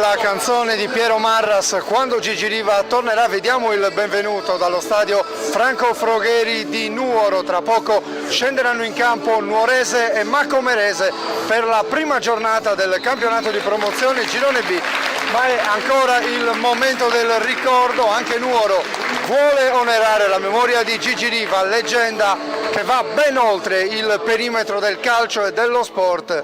la canzone di Piero Marras, Quando Gigi Riva tornerà. Vediamo il benvenuto dallo stadio Franco Frogheri di Nuoro. Tra poco scenderanno in campo Nuorese e Macomerese per la prima giornata del campionato di promozione Girone B. Ma è ancora il momento del ricordo. Anche Nuoro vuole onorare la memoria di Gigi Riva, leggenda che va ben oltre il perimetro del calcio e dello sport,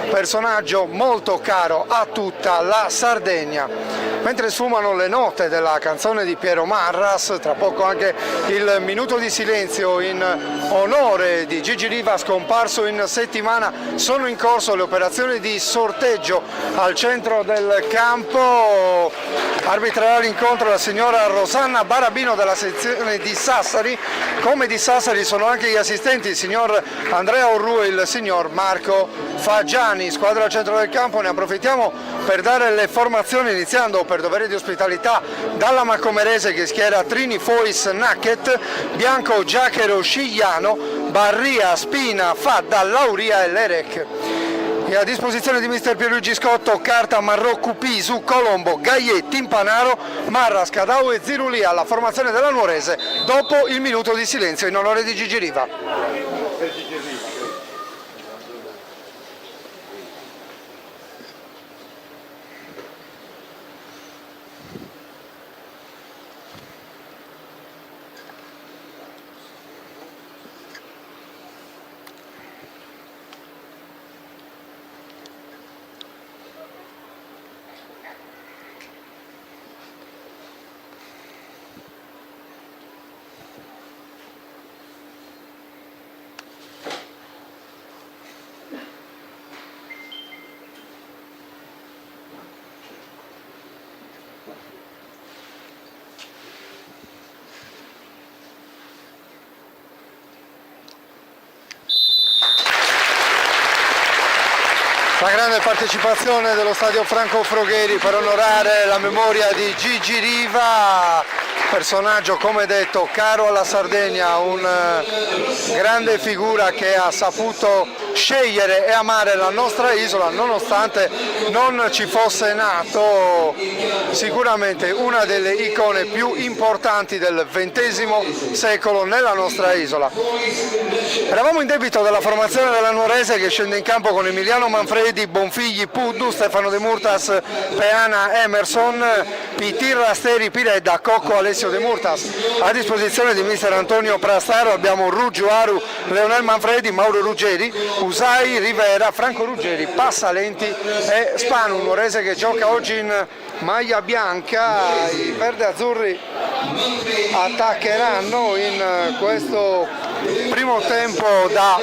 personaggio molto caro a tutta la Sardegna. Mentre sfumano le note della canzone di Piero Marras, tra poco anche il minuto di silenzio in onore di Gigi Riva scomparso in settimana, sono in corso le operazioni di sorteggio al centro del campo. Arbitrerà l'incontro la signora Rosanna Barabino della sezione di Sassari. Come di Sassari sono anche gli assistenti, il signor Andrea Orru e il signor Marco Fagiani. Squadra al centro del campo, ne approfittiamo per dare le formazioni, iniziando per dovere di ospitalità dalla Macomerese, che schiera Trini Fois Nacket, Bianco Giachero Scigliano, Barria Spina Fadda Lauria e Lerec. E a disposizione di mister Pierluigi Scotto carta Marrocco Pisu, Colombo, Gaillet, Timpanaro, Marras, Cadau e Zirulia. La formazione della Nuorese dopo il minuto di silenzio in onore di Gigi Riva. La grande partecipazione dello stadio Franco Frogheri per onorare la memoria di Gigi Riva, personaggio come detto caro alla Sardegna, un grande figura che ha saputo scegliere e amare la nostra isola nonostante non ci fosse nato. Sicuramente una delle icone più importanti del XX secolo nella nostra isola. Eravamo in debito della formazione della Nuorese, che scende in campo con Emiliano Manfredi, Bonfigli, Puddu, Stefano De Murtas, Peana, Emerson, Pitirra, Steri, Piredda, Cocco, Alessio De Murtas. A disposizione di mister Antonio Prastaro abbiamo Ruggio Aru, Leonel Manfredi, Mauro Ruggeri, Usai, Rivera, Franco Ruggeri, Passalenti e Spanu. Nuorese che gioca oggi in maglia bianca. I verde-azzurri attaccheranno in questo primo tempo da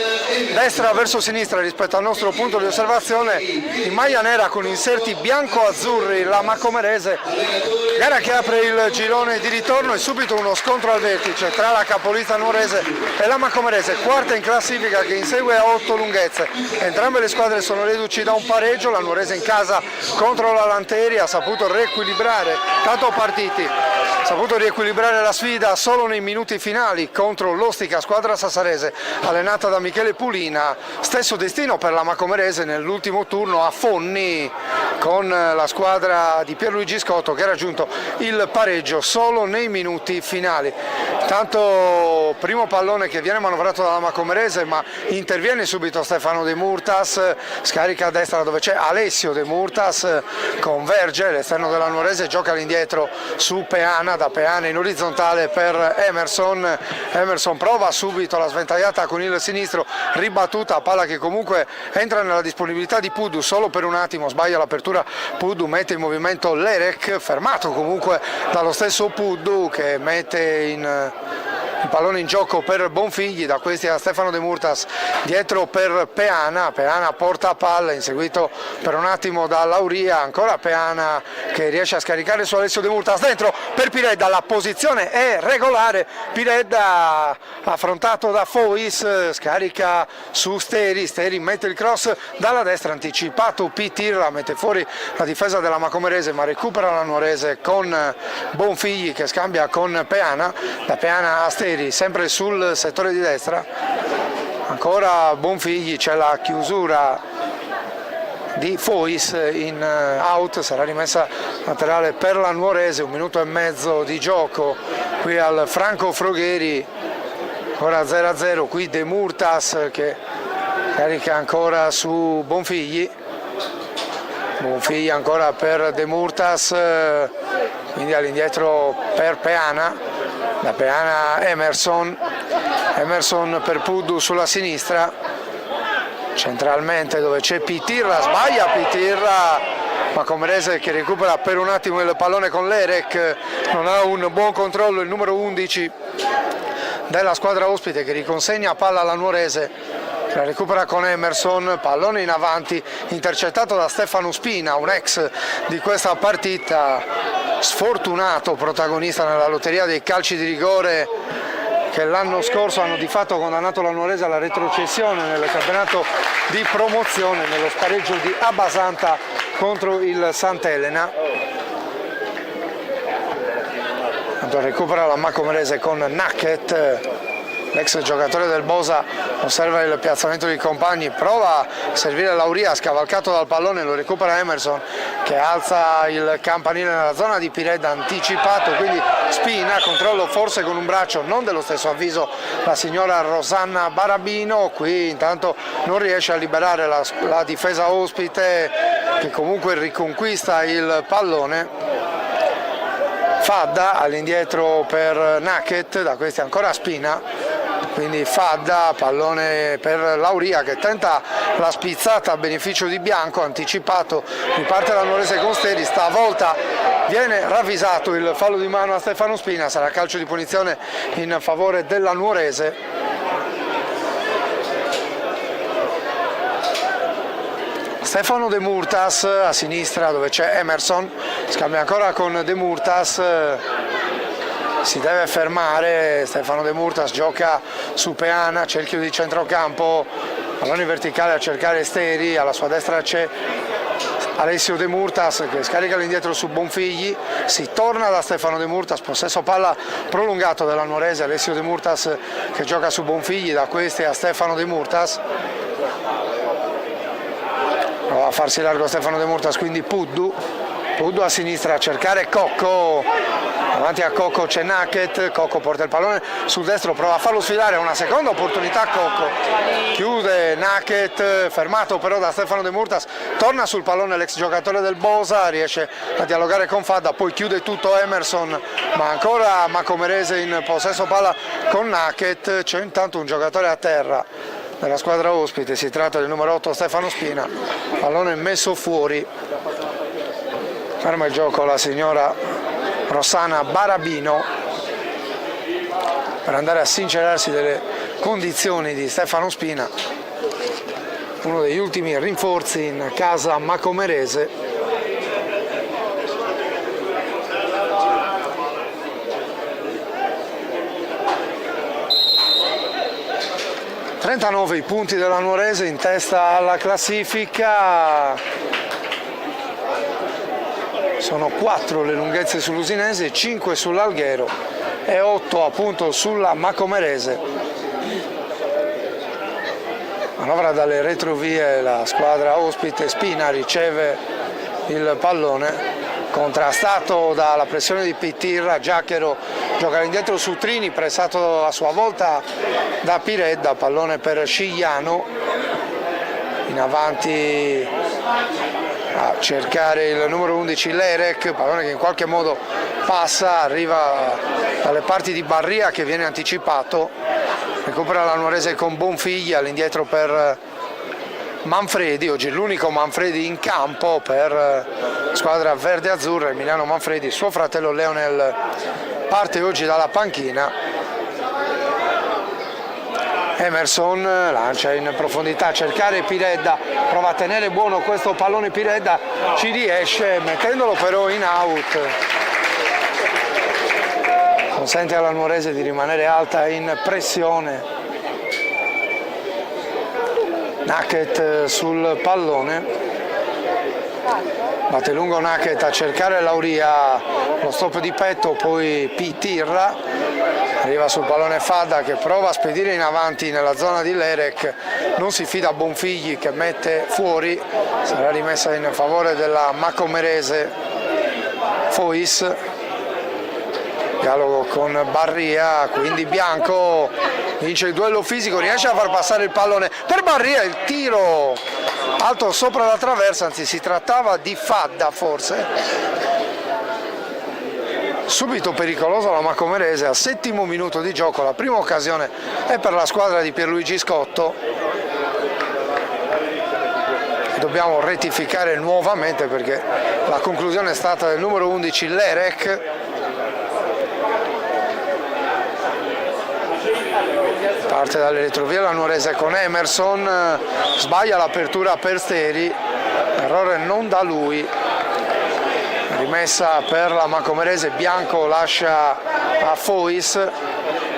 destra verso sinistra rispetto al nostro punto di osservazione, in maglia nera con inserti bianco-azzurri la Macomerese. Gara che apre il girone di ritorno e subito uno scontro al vertice tra la capolista nuorese e la Macomerese, quarta in classifica, che insegue a 8 lunghezze. Entrambe le squadre sono reduci da un pareggio. La Nuorese in casa contro la Lanteria ha saputo riequilibrare, tanto partiti, ha saputo riequilibrare la sfida solo nei minuti finali contro l'Ostica, squadra sassarese allenata da Michele Pulina. Stesso destino per la Macomerese nell'ultimo turno a Fonni con la squadra di Pierluigi Scotto, che ha raggiunto il pareggio solo nei minuti finali. Tanto primo pallone che viene manovrato dalla Macomerese, ma interviene subito Stefano De Murtas, scarica a destra dove c'è Alessio De Murtas, converge l'esterno della Nuorese, gioca all'indietro su Peana, da Peana in orizzontale per Emerson. Emerson prova subito la sventagliata con il sinistro, ribattuta, palla che comunque entra nella disponibilità di Puddu solo per un attimo, sbaglia l'apertura Puddu, mette in movimento Lerec, fermato comunque dallo stesso Puddu, che mette il pallone in gioco per Bonfigli, da questi a Stefano De Murtas, dietro per Peana. Peana porta palla, inseguito per un attimo da Lauria, ancora Peana che riesce a scaricare su Alessio De Murtas, dentro per Piredda, la posizione è regolare, Piredda affrontato da Fois, scarica su Steri, Steri mette il cross dalla destra, anticipato Pitirra, mette fuori la difesa della Macomerese, ma recupera la Nuorese con Bonfigli che scambia con Peana, da Peana a Steri sempre sul settore di destra, ancora Bonfigli, c'è la chiusura di Fois in out, sarà rimessa laterale per la Nuorese, 1 minuto e mezzo di gioco qui al Franco Frogheri, ancora 0-0, qui De Murtas che carica ancora su Bonfigli ancora per De Murtas, quindi all'indietro per Peana, da Peana Emerson per Puddu sulla sinistra, centralmente dove c'è Pitirra, sbaglia Pitirra, Macomerese che recupera per un attimo il pallone con l'Erek, non ha un buon controllo il numero 11 della squadra ospite che riconsegna palla alla Nuorese, la recupera con Emerson, pallone in avanti, intercettato da Stefano Spina, un ex di questa partita, sfortunato protagonista nella lotteria dei calci di rigore che l'anno scorso hanno di fatto condannato la Nuorese alla retrocessione nel campionato di promozione nello spareggio di Abbasanta contro il Sant'Elena. Recupera la Macomerese con Nacket, l'ex giocatore del Bosa osserva il piazzamento dei compagni, prova a servire Lauria, scavalcato dal pallone, lo recupera Emerson che alza il campanile nella zona di Piredda, anticipato, quindi Spina, controllo forse con un braccio, non dello stesso avviso la signora Rosanna Barabino, qui intanto non riesce a liberare la difesa ospite che comunque riconquista il pallone. Fadda all'indietro per Nacket, da questi ancora Spina, quindi Fadda, pallone per Lauria che tenta la spizzata a beneficio di Bianco, anticipato, riparte la Nuorese con Steri, stavolta viene ravvisato il fallo di mano a Stefano Spina, sarà calcio di punizione in favore della Nuorese. Stefano De Murtas a sinistra dove c'è Emerson, scambia ancora con De Murtas, si deve fermare, Stefano De Murtas gioca su Peana, cerchio di centrocampo, pallone verticale a cercare Steri, alla sua destra c'è Alessio De Murtas che scarica all'indietro su Bonfigli, si torna da Stefano De Murtas, possesso palla prolungato della Nuorese, Alessio De Murtas che gioca su Bonfigli, da questi a Stefano De Murtas. Prova a farsi largo Stefano De Murtas, quindi Puddu a sinistra a cercare Cocco, davanti a Cocco c'è Nacket, Cocco porta il pallone sul destro, prova a farlo sfilare, una seconda opportunità Cocco, chiude Nacket, fermato però da Stefano De Murtas, torna sul pallone l'ex giocatore del Bosa, riesce a dialogare con Fadda, poi chiude tutto Emerson, ma ancora Macomerese in possesso palla con Nacket, c'è intanto un giocatore a terra della squadra ospite, si tratta del numero 8 Stefano Spina, pallone messo fuori, ferma il gioco la signora Rossana Barabino per andare a sincerarsi delle condizioni di Stefano Spina, uno degli ultimi rinforzi in casa macomerese. 39 i punti della Nuorese, in testa alla classifica, sono 4 le lunghezze sull'Usinese, 5 sull'Alghero e 8 appunto sulla Macomerese. Manovra dalle retrovie la squadra ospite, Spina riceve il pallone, contrastato dalla pressione di Pitirra, Giacchero gioca indietro su Trini, pressato a sua volta da Piredda, pallone per Scigliano, in avanti a cercare il numero 11 Lerek, pallone che in qualche modo passa, arriva dalle parti di Barria che viene anticipato, recupera la Nuorese con Bonfigli, all'indietro per Manfredi, oggi l'unico Manfredi in campo per squadra verde-azzurra, Emiliano Manfredi, suo fratello Leonel parte oggi dalla panchina. Emerson lancia in profondità a cercare Piredda, prova a tenere buono questo pallone Piredda, ci riesce mettendolo però in out, consente alla Nuorese di rimanere alta in pressione. Nacket sul pallone, batte lungo Nacket a cercare Lauria, lo stop di petto, poi Pitirra, arriva sul pallone Fadda che prova a spedire in avanti nella zona di Lerek, non si fida Bonfigli che mette fuori, sarà rimessa in favore della Macomerese. Fois, dialogo con Barria, quindi Bianco vince il duello fisico, riesce a far passare il pallone per Barria, il tiro alto sopra la traversa, anzi si trattava di Fadda forse. Subito pericolosa la Macomerese al 7° minuto di gioco, la prima occasione è per la squadra di Pierluigi Scotto. Dobbiamo rettificare nuovamente perché la conclusione è stata del numero 11 Lerek. Parte dalle retrovie la Nuorese con Emerson, sbaglia l'apertura per Steri, errore non da lui. Rimessa per la Macomerese, Bianco lascia a Fois,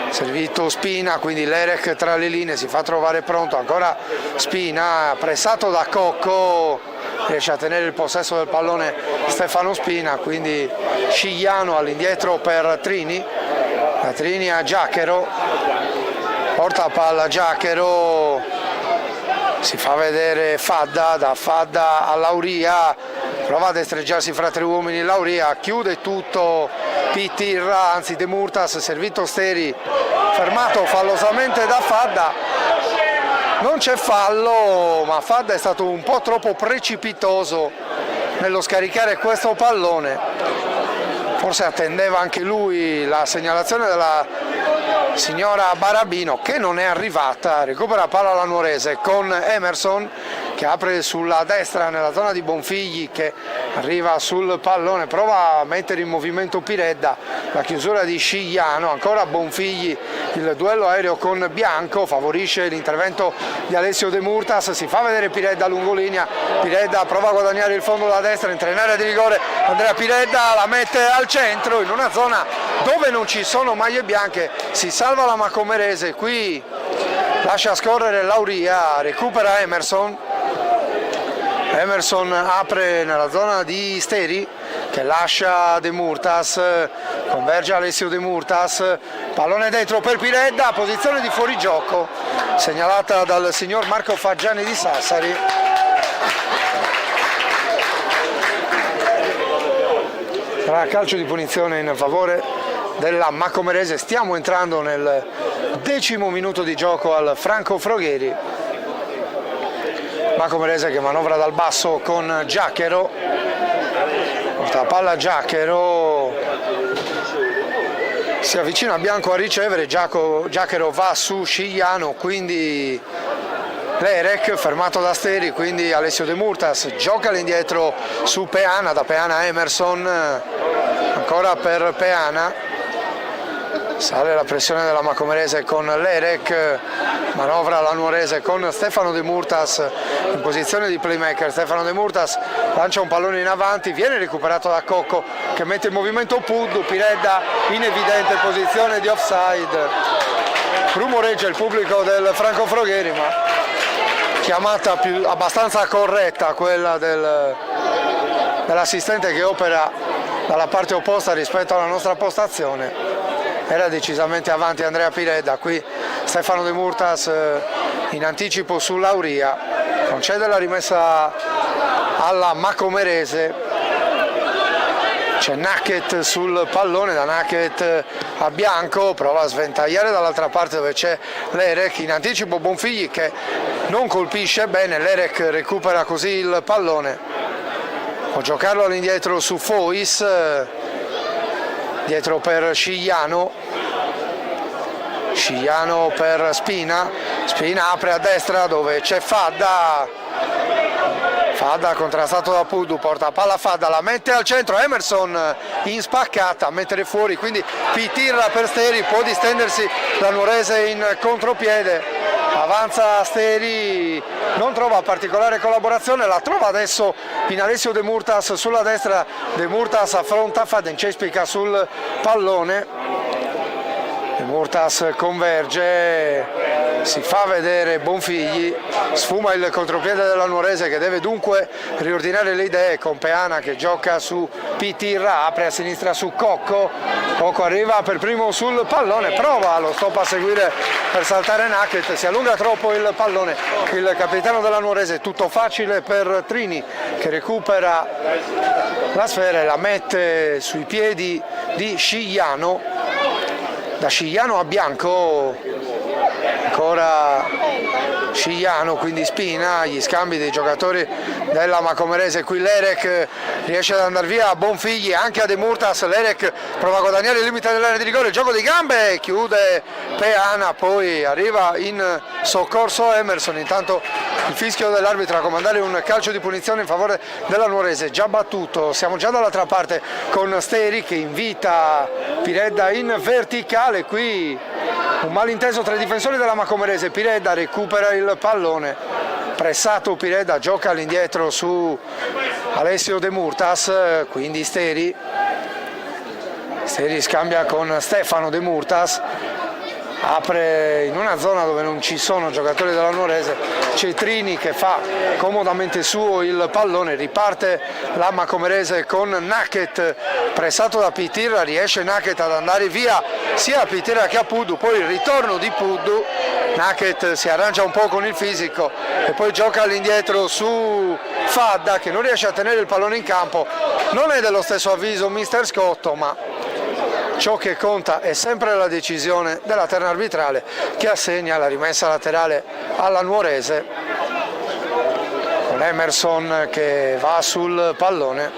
servito Spina, quindi Lerek tra le linee si fa trovare pronto, ancora Spina, pressato da Cocco, riesce a tenere il possesso del pallone Stefano Spina, quindi Scigliano all'indietro per Trini, da Trini a Giachero, porta palla Giachero, si fa vedere Fadda, da Fadda a Lauria, prova a destreggiarsi fra 3 uomini, Lauria chiude tutto Pitirra, anzi De Murtas, servito Steri, fermato fallosamente da Fadda, non c'è fallo, ma Fadda è stato un po' troppo precipitoso nello scaricare questo pallone, forse attendeva anche lui la segnalazione della signora Barabino che non è arrivata. Recupera palla la Nuorese con Emerson che apre sulla destra nella zona di Bonfigli, che arriva sul pallone, prova a mettere in movimento Piredda, la chiusura di Scigliano, ancora Bonfigli, il duello aereo con Bianco, favorisce l'intervento di Alessio De Murtas, si fa vedere Piredda lungolinea, Piredda prova a guadagnare il fondo da destra, entra in area di rigore, Andrea Piredda la mette al centro in una zona dove non ci sono maglie bianche, si salva la Macomerese, qui lascia scorrere Lauria, recupera Emerson, Emerson apre nella zona di Steri che lascia De Murtas, converge Alessio De Murtas, pallone dentro per Piredda, posizione di fuorigioco segnalata dal signor Marco Faggiani di Sassari. Sarà calcio di punizione in favore della Macomerese, stiamo entrando nel 10° minuto di gioco al Franco Frogheri. Macomerese che manovra dal basso con Giachero, porta la palla Giachero, si avvicina Bianco a ricevere, Giachero va su Scigliano, quindi Lerek fermato da Steri, quindi Alessio De Murtas gioca all'indietro su Peana, da Peana a Emerson, ancora per Peana. Sale la pressione della Macomerese con Lerek, manovra la Nuorese con Stefano De Murtas in posizione di playmaker. Stefano De Murtas lancia un pallone in avanti, viene recuperato da Cocco che mette in movimento Puddu, Piredda in evidente posizione di offside. Rumoreggia il pubblico del Franco Frogheri, ma chiamata abbastanza corretta quella dell'assistente che opera dalla parte opposta rispetto alla nostra postazione. Era decisamente avanti Andrea Piredda, qui Stefano De Murtas in anticipo su Lauria, concede la rimessa alla Macomerese, c'è Nacket sul pallone, da Nacket a Bianco, prova a sventagliare dall'altra parte dove c'è Lerek, in anticipo Bonfigli che non colpisce bene, Lerek recupera così il pallone, può giocarlo all'indietro su Fois, dietro per Scigliano, Scigliano per Spina, Spina apre a destra dove c'è Fadda, Fadda contrastato da Puddu, porta palla Fadda, la mette al centro, Emerson in spaccata a mettere fuori, quindi Pitirra per Steri, può distendersi la Nuorese in contropiede, avanza Steri, non trova particolare collaborazione, la trova adesso in Alessio De Murtas sulla destra, De Murtas affronta Fadda, incespica sul pallone, De Murtas converge, si fa vedere Bonfigli, sfuma il contropiede della Nuorese che deve dunque riordinare le idee con Peana che gioca su Pitirra, apre a sinistra su Cocco, Cocco arriva per primo sul pallone, prova lo stop a seguire per saltare Nacket, si allunga troppo il pallone, il capitano della Nuorese, tutto facile per Trini che recupera la sfera e la mette sui piedi di Scigliano. Da Scigliano a Bianco, ancora Scigliano, quindi Spina, gli scambi dei giocatori della Macomerese, qui Lerek riesce ad andare via a Bonfigli, anche a De Murtas, Lerek prova a guadagnare il limite dell'area di rigore, il gioco di gambe, chiude Peana, poi arriva in soccorso Emerson, intanto il fischio dell'arbitro a comandare un calcio di punizione in favore della Nuorese, già battuto, siamo già dall'altra parte con Steri che invita Piredda in verticale, qui un malinteso tra i difensori della Macomerese, Piredda recupera il pallone, pressato Piredda, gioca all'indietro su Alessio De Murtas, quindi Steri scambia con Stefano De Murtas, apre in una zona dove non ci sono giocatori della Nuorese, c'è Trini che fa comodamente suo il pallone, riparte la Macomerese con Nacket pressato da Pitirra, riesce Nacket ad andare via sia a Pitirra che a Puddu, poi il ritorno di Puddu, Nacket si arrangia un po' con il fisico e poi gioca all'indietro su Fadda che non riesce a tenere il pallone in campo, non è dello stesso avviso mister Scotto, ma ciò che conta è sempre la decisione della terna arbitrale che assegna la rimessa laterale alla Nuorese, con Emerson che va sul pallone,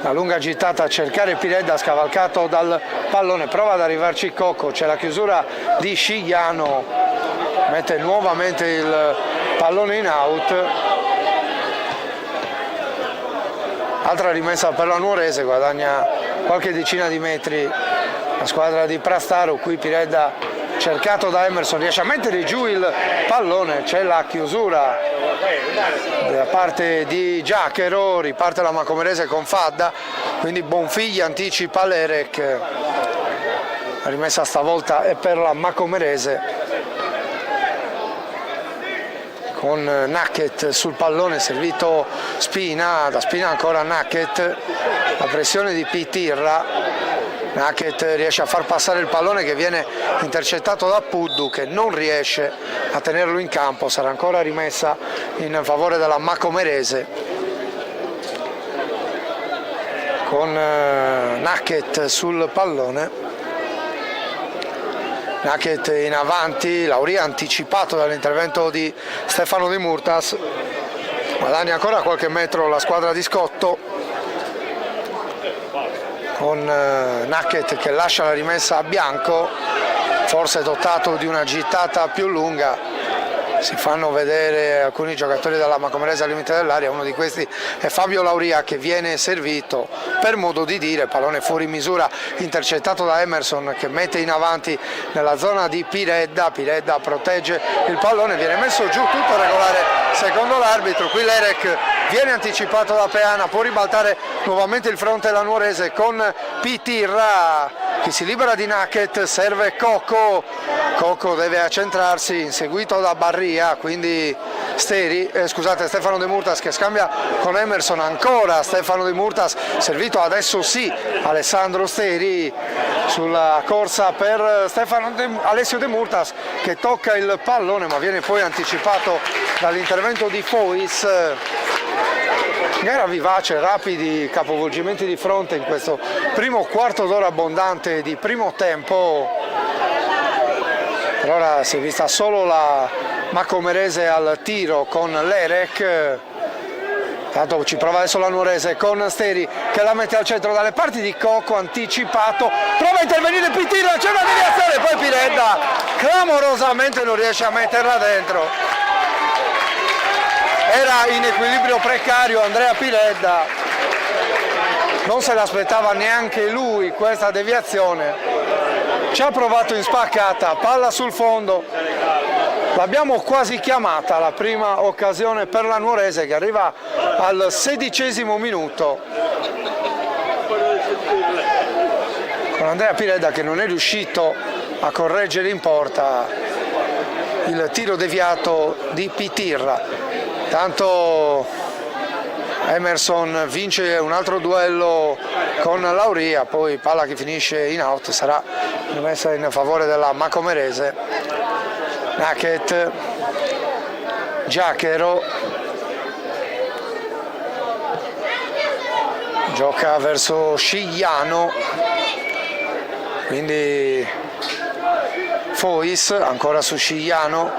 la lunga gittata a cercare Piredda, scavalcato dal pallone, prova ad arrivarci Cocco, c'è la chiusura di Scigliano, mette nuovamente il pallone in out, altra rimessa per la Nuorese, guadagna qualche decina di metri la squadra di Prastaro, qui Piredda cercato da Emerson, riesce a mettere giù il pallone, c'è la chiusura da parte di Giachero, riparte la Macomerese con Fadda, quindi Bonfigli anticipa Lerek, la rimessa stavolta è per la Macomerese con Nacket sul pallone, servito Spina, da Spina ancora Nacket, la pressione di Pitirra, Nacket riesce a far passare il pallone che viene intercettato da Puddu che non riesce a tenerlo in campo, sarà ancora rimessa in favore della Macomerese con Nacket sul pallone. Nacket in avanti, Lauria anticipato dall'intervento di Stefano De Murtas, guadagna ancora qualche metro la squadra di Scotto con Nacket che lascia la rimessa a Bianco, forse dotato di una gittata più lunga. Si fanno vedere alcuni giocatori della Macomerese al limite dell'area, uno di questi è Fabio Lauria che viene servito per modo di dire, pallone fuori misura intercettato da Emerson che mette in avanti nella zona di Piredda, Piredda protegge il pallone, viene messo giù tutto regolare secondo l'arbitro, qui Lerek viene anticipato da Peana, può ribaltare nuovamente il fronte la Nuorese con Pitirra che si libera di Nacket, serve Cocco, Cocco deve accentrarsi, inseguito da Barria, quindi Stefano De Murtas che scambia con Emerson, ancora Stefano De Murtas, servito adesso sì Alessandro Steri sulla corsa per Alessio De Murtas che tocca il pallone ma viene poi anticipato dall'intervento di Fois. Gara vivace, rapidi capovolgimenti di fronte in questo primo quarto d'ora abbondante di primo tempo. Per ora si è vista solo la Macomerese al tiro con Lerek, tanto ci prova adesso la Nuorese con Steri che la mette al centro dalle parti di Cocco, anticipato, prova a intervenire Pitirra, c'è una deviazione, poi Piredda clamorosamente non riesce a metterla dentro. Era in equilibrio precario Andrea Piredda, non se l'aspettava neanche lui questa deviazione, ci ha provato in spaccata, palla sul fondo, l'abbiamo quasi chiamata la prima occasione per la Nuorese che arriva al 16° minuto. Con con Andrea Piredda che non è riuscito a correggere in porta il tiro deviato di Pitirra. Tanto Emerson vince un altro duello con Lauria, poi palla che finisce in out, sarà messa in favore della Macomerese. Nacket, Giachero, gioca verso Scigliano, quindi Fois ancora su Scigliano,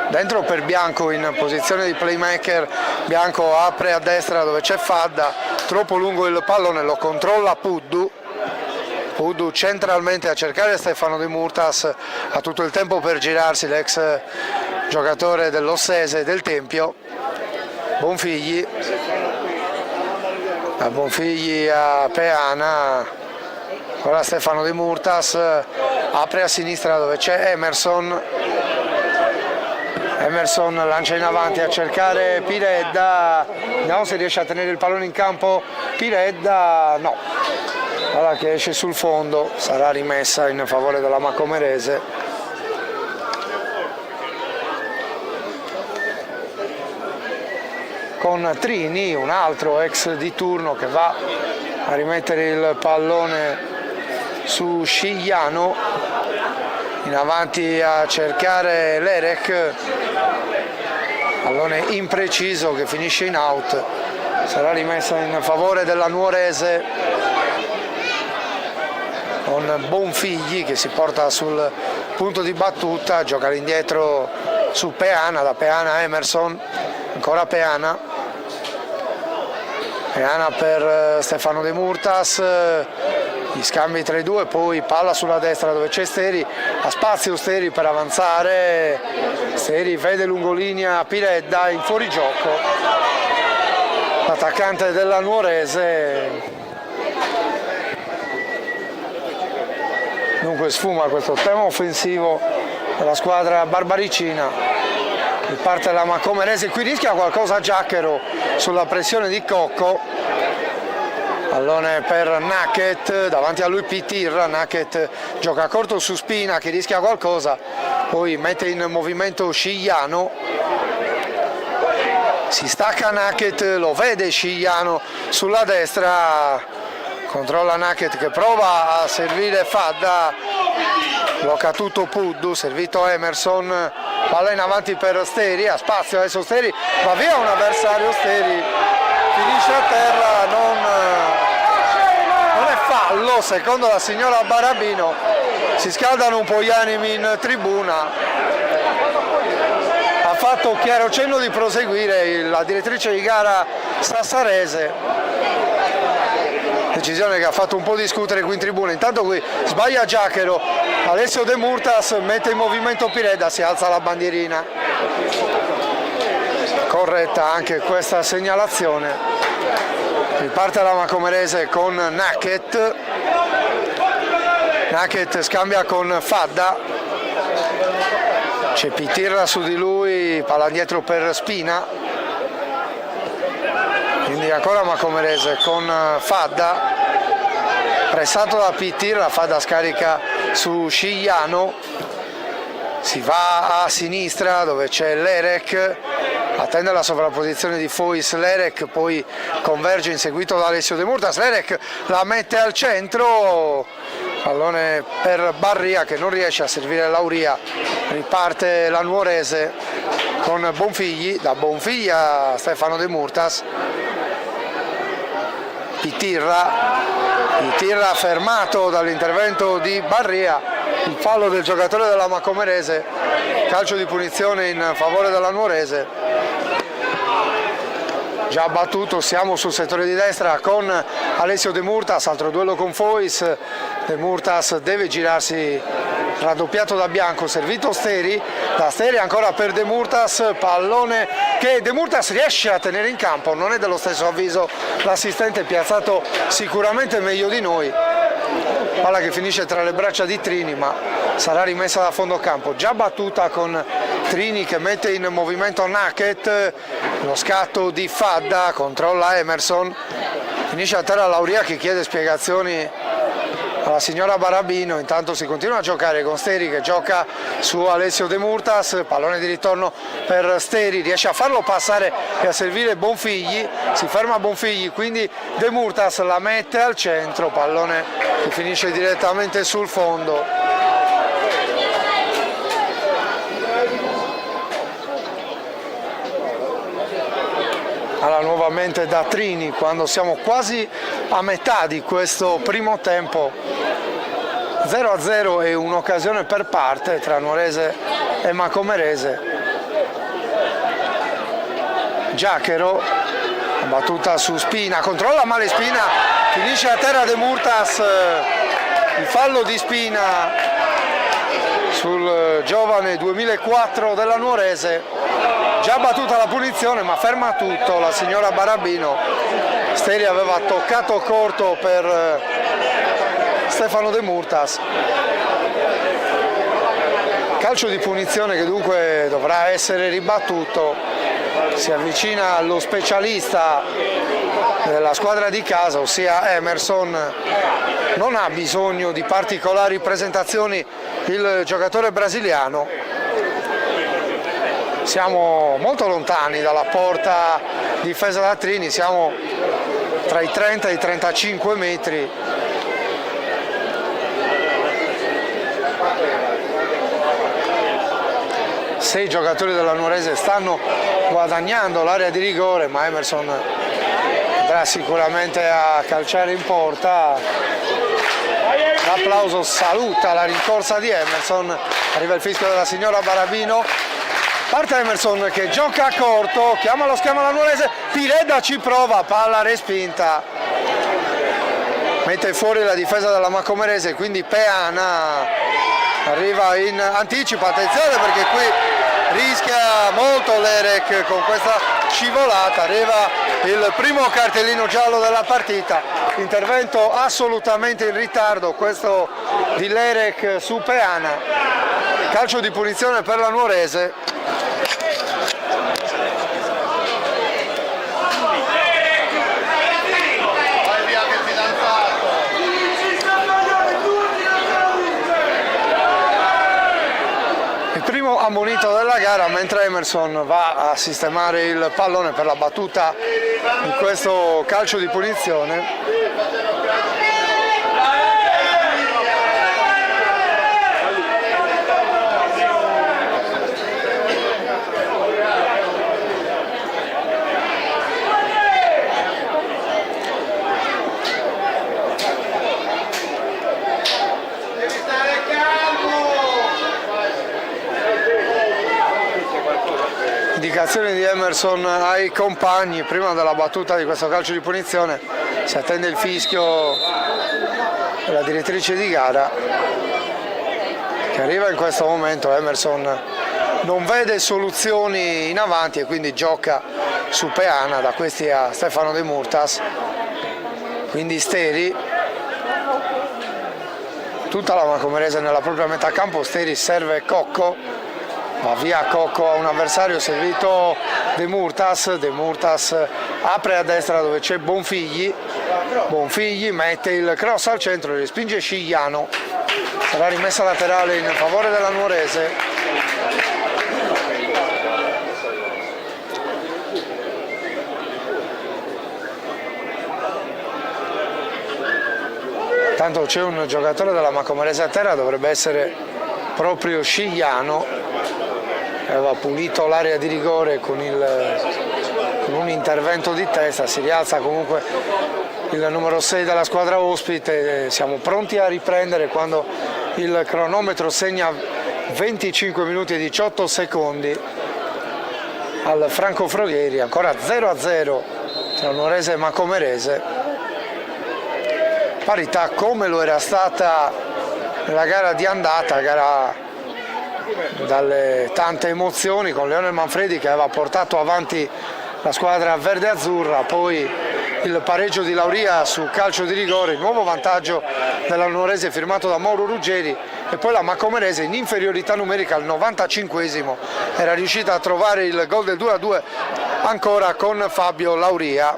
dentro per Bianco in posizione di playmaker. Bianco apre a destra dove c'è Fadda, troppo lungo il pallone, lo controlla Puddu centralmente a cercare Stefano De Murtas, ha tutto il tempo per girarsi l'ex giocatore dell'Ossese del Tempio. Bonfigli, da Bonfigli a Peana, ora Stefano De Murtas apre a sinistra dove c'è Emerson lancia in avanti a cercare Piredda, vediamo se riesce a tenere il pallone in campo. Piredda no, palla che esce sul fondo, sarà rimessa in favore della Macomerese. Con Trini, un altro ex di turno, che va a rimettere il pallone su Scigliano, in avanti a cercare Lerek, pallone impreciso che finisce in out, sarà rimessa in favore della Nuorese con Bonfigli che si porta sul punto di battuta, gioca all'indietro su Peana, da Peana Emerson, ancora Peana per Stefano De Murtas, gli scambi tra i due, poi palla sulla destra dove c'è Steri, ha spazio Steri per avanzare, Steri vede lungolinea Piredda in fuorigioco, l'attaccante della Nuorese. Dunque sfuma questo tema offensivo della squadra barbaricina. Parte la Macomerese, qui rischia qualcosa Giachero sulla pressione di Cocco, pallone per Nacket, davanti a lui Pitirra, Nacket gioca corto su Spina che rischia qualcosa, poi mette in movimento Scigliano, si stacca Nacket, lo vede Scigliano sulla destra, controlla Nacket che prova a servire Fadda, blocca tutto Puddu, servito Emerson, palla in avanti per Steri, ha spazio adesso Steri, va via un avversario, Steri finisce a terra, non è fallo secondo la signora Barabino, si scaldano un po' gli animi in tribuna, ha fatto chiaro cenno di proseguire la direttrice di gara sassarese, decisione che ha fatto un po' discutere qui in tribuna. Intanto qui sbaglia Giachero, Alessio De Murtas mette in movimento Piredda, si alza la bandierina, corretta anche questa segnalazione. Riparte la Macomerese con Nacket, scambia con Fadda, c'è Pitirra su di lui, palla dietro per Spina, quindi ancora Macomerese con Fadda, pressato da Pitirra, Fadda scarica su Scigliano, si va a sinistra dove c'è Lerek, attende la sovrapposizione di Fois, Lerek poi converge inseguito da Alessio De Murtas, Lerek la mette al centro, pallone per Barria che non riesce a servire Lauria, riparte la Nuorese con Bonfigli, da Bonfigli a Stefano De Murtas, Pitirra fermato dall'intervento di Barria, il fallo del giocatore della Macomerese, calcio di punizione in favore della Nuorese, già battuto, siamo sul settore di destra con Alessio De Murtas, altro duello con Fois, De Murtas deve girarsi, raddoppiato da Bianco, servito Steri, da Steri ancora per De Murtas, pallone che De Murtas riesce a tenere in campo, non è dello stesso avviso l'assistente, piazzato sicuramente meglio di noi, palla che finisce tra le braccia di Trini ma sarà rimessa da fondo campo, già battuta con Trini che mette in movimento Nacket, lo scatto di Fadda, controlla Emerson, finisce a terra Lauria che chiede spiegazioni alla signora Barabino. Intanto si continua a giocare con Steri che gioca su Alessio De Murtas, pallone di ritorno per Steri, riesce a farlo passare e a servire Bonfigli, si ferma Bonfigli, quindi De Murtas la mette al centro, pallone che finisce direttamente sul fondo. Allora, nuovamente da Trini quando siamo quasi a metà di questo primo tempo, 0-0 e un'occasione per parte tra Nuorese e Macomerese. Giachero, battuta su Spina, controlla male Spina, finisce a terra De Murtas, il fallo di Spina sul giovane 2004 della Nuorese. Già battuta la punizione ma ferma tutto la signora Barabino. Steri aveva toccato corto per Stefano De Murtas. Calcio di punizione che dunque dovrà essere ribattuto. Si avvicina allo specialista della squadra di casa, ossia Emerson. Non ha bisogno di particolari presentazioni il giocatore brasiliano. Siamo molto lontani dalla porta difesa da Trini, siamo tra i 30 e i 35 metri. Sei giocatori della Nuorese stanno guadagnando l'area di rigore, ma Emerson andrà sicuramente a calciare in porta. L'applauso saluta la rincorsa di Emerson, arriva il fischio della signora Barabino. Parte Emerson che gioca a corto, chiama lo schema la Nuorese, Piredda ci prova, palla respinta. Mette fuori la difesa della Macomerese, quindi Peana arriva in anticipo, attenzione perché qui rischia molto l'Erec con questa scivolata, arriva il primo cartellino giallo della partita, intervento assolutamente in ritardo questo di l'Erec su Peana, calcio di punizione per la Nuorese. Primo ammonito della gara, mentre Emerson va a sistemare il pallone per la battuta di questo calcio di punizione. Indicazione di Emerson ai compagni prima della battuta di questo calcio di punizione, si attende il fischio della direttrice di gara che arriva in questo momento. Emerson non vede soluzioni in avanti e quindi gioca su Peana, da questi a Stefano De Murtas, quindi Steri, tutta la Macomerese nella propria metà campo. Steri serve Cocco, va via Cocco a un avversario, servito De Murtas. De Murtas apre a destra dove c'è Bonfigli, Bonfigli mette il cross al centro, respinge Scigliano, sarà rimessa laterale in favore della Nuorese. Tanto c'è un giocatore della Macomerese a terra, dovrebbe essere proprio Scigliano, aveva pulito l'area di rigore con un intervento di testa. Si rialza comunque il numero 6 della squadra ospite, siamo pronti a riprendere quando il cronometro segna 25 minuti e 18 secondi al Franco Froghieri, ancora 0-0 tra Nuorese e Macomerese, parità come lo era stata nella gara di andata, gara dalle tante emozioni, con Leone Manfredi che aveva portato avanti la squadra verde-azzurra, poi il pareggio di Lauria su calcio di rigore, il nuovo vantaggio della Nuorese firmato da Mauro Ruggeri, e poi la Macomerese in inferiorità numerica al 95esimo era riuscita a trovare il gol del 2-2 ancora con Fabio Lauria.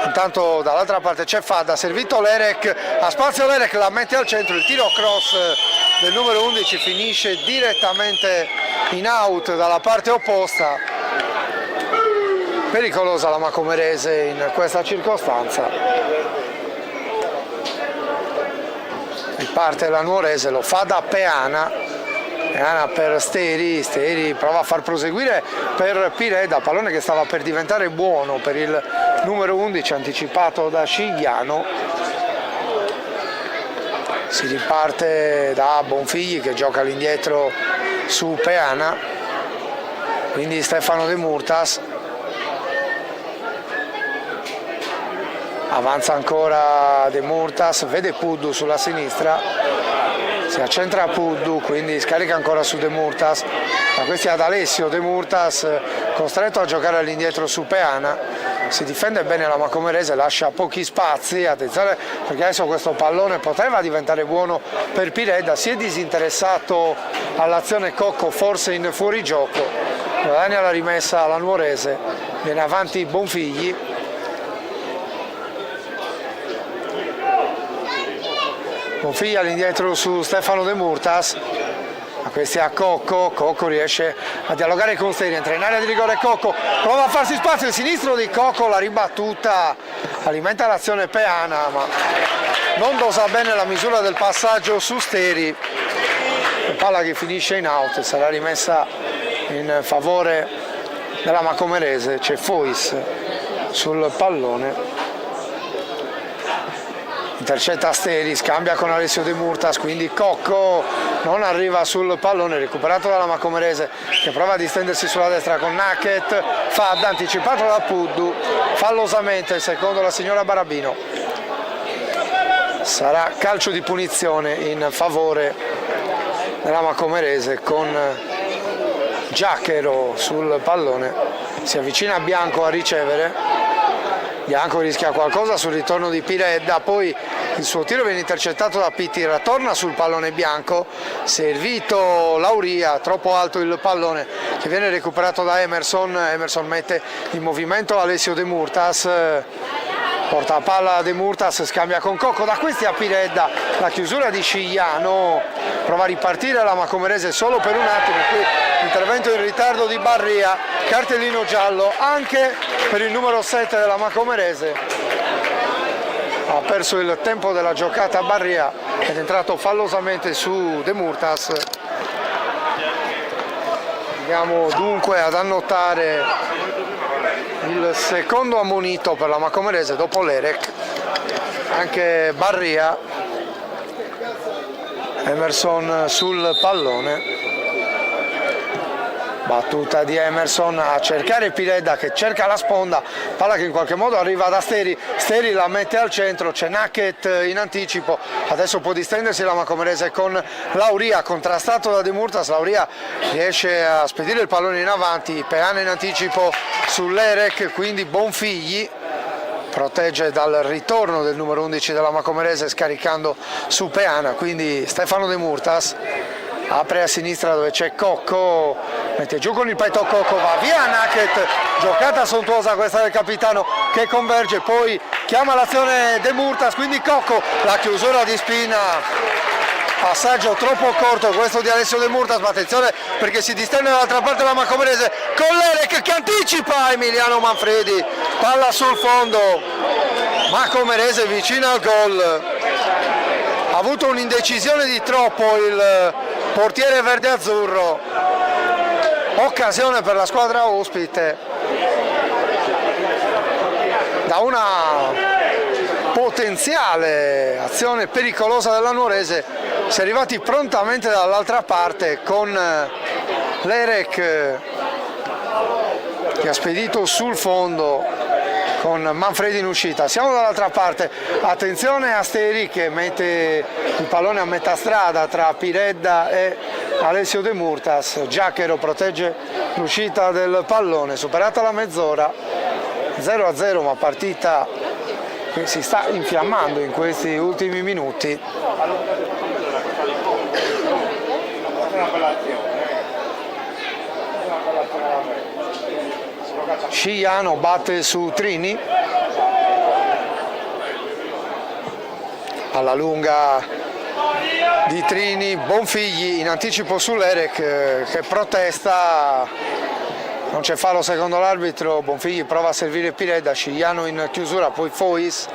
Intanto dall'altra parte c'è Fadda, servito Lerek, a spazio Lerek, la mette al centro, il tiro cross del numero 11 finisce direttamente in out dalla parte opposta. Pericolosa la Macomerese in questa circostanza. Riparte la Nuorese, lo fa da Peana per Steri prova a far proseguire per Piredda, pallone che stava per diventare buono per il numero 11 anticipato da Cigliano. Si riparte da Bonfigli che gioca all'indietro su Peana, quindi Stefano De Murtas. Avanza ancora De Murtas, vede Puddu sulla sinistra, si accentra a Puddu, quindi scarica ancora su De Murtas, ma questi ad Alessio De Murtas costretto a giocare all'indietro su Peana. Si difende bene la Macomerese, lascia pochi spazi, attenzione perché adesso questo pallone poteva diventare buono per Piredda, si è disinteressato all'azione Cocco, forse in fuorigioco, guadagna la rimessa alla Nuorese, viene avanti Bonfigli. Bonfigli all'indietro su Stefano De Murtas, a questi a Cocco, Cocco riesce a dialogare con Steri, entra in area di rigore Cocco, prova a farsi spazio, il sinistro di Cocco, la ribattuta alimenta l'azione Peana, ma non dosa bene la misura del passaggio su Steri, palla che finisce in out, sarà rimessa in favore della Macomerese, c'è Fois sul pallone. Intercetta Steri, scambia con Alessio De Murtas, quindi Cocco non arriva sul pallone, recuperato dalla Macomerese che prova a distendersi sulla destra con Nacket, Fadda anticipato da Puddu, fallosamente secondo la signora Barabino. Sarà calcio di punizione in favore della Macomerese con Giachero sul pallone, si avvicina Bianco a ricevere. Bianco rischia qualcosa sul ritorno di Piredda, poi il suo tiro viene intercettato da Pitti, torna sul pallone Bianco, servito Lauria, troppo alto il pallone che viene recuperato da Emerson, Emerson mette in movimento Alessio De Murtas, porta a palla De Murtas, scambia con Cocco, da questi a Piredda, la chiusura di Cigliano, prova a ripartire la Macomerese solo per un attimo, qui intervento in ritardo di Barria, cartellino giallo anche per il numero 7 della Macomerese, ha perso il tempo della giocata Barria ed è entrato fallosamente su De Murtas. Andiamo dunque ad annotare il secondo ammonito per la Macomerese dopo Lerek, anche Barria, Emerson sul pallone, battuta di Emerson a cercare Piredda che cerca la sponda, palla che in qualche modo arriva da Steri, Steri la mette al centro, c'è Nacket in anticipo, adesso può distendersi la Macomerese con Lauria, contrastato da De Murtas, Lauria riesce a spedire il pallone in avanti, Peana in anticipo sull'Erek, quindi Bonfigli protegge dal ritorno del numero 11 della Macomerese scaricando su Peana, quindi Stefano De Murtas apre a sinistra dove c'è Cocco, mette giù con il petto Cocco, va via Nacket, giocata sontuosa questa del capitano che converge, poi chiama l'azione De Murtas, quindi Cocco, la chiusura di spina, passaggio troppo corto questo di Alessio De Murtas, ma attenzione perché si distende dall'altra parte la Macomerese con Lerek che anticipa Emiliano Manfredi, palla sul fondo, Macomerese vicina al gol, ha avuto un'indecisione di troppo il portiere verde-azzurro, occasione per la squadra ospite da una potenziale azione pericolosa della Nuorese, si è arrivati prontamente dall'altra parte con Lerek che ha spedito sul fondo con Manfredi in uscita. Siamo dall'altra parte, attenzione a Steri che mette il pallone a metà strada tra Piredda e Alessio De Murtas, Giachero protegge l'uscita del pallone, superata la mezz'ora, 0-0, ma partita che si sta infiammando in questi ultimi minuti. Cigliano batte su Trini, alla lunga di Trini, Bonfigli in anticipo sull'Erek che protesta, non c'è fallo secondo l'arbitro, Bonfigli prova a servire Piredda, Scigliano in chiusura, poi Fois,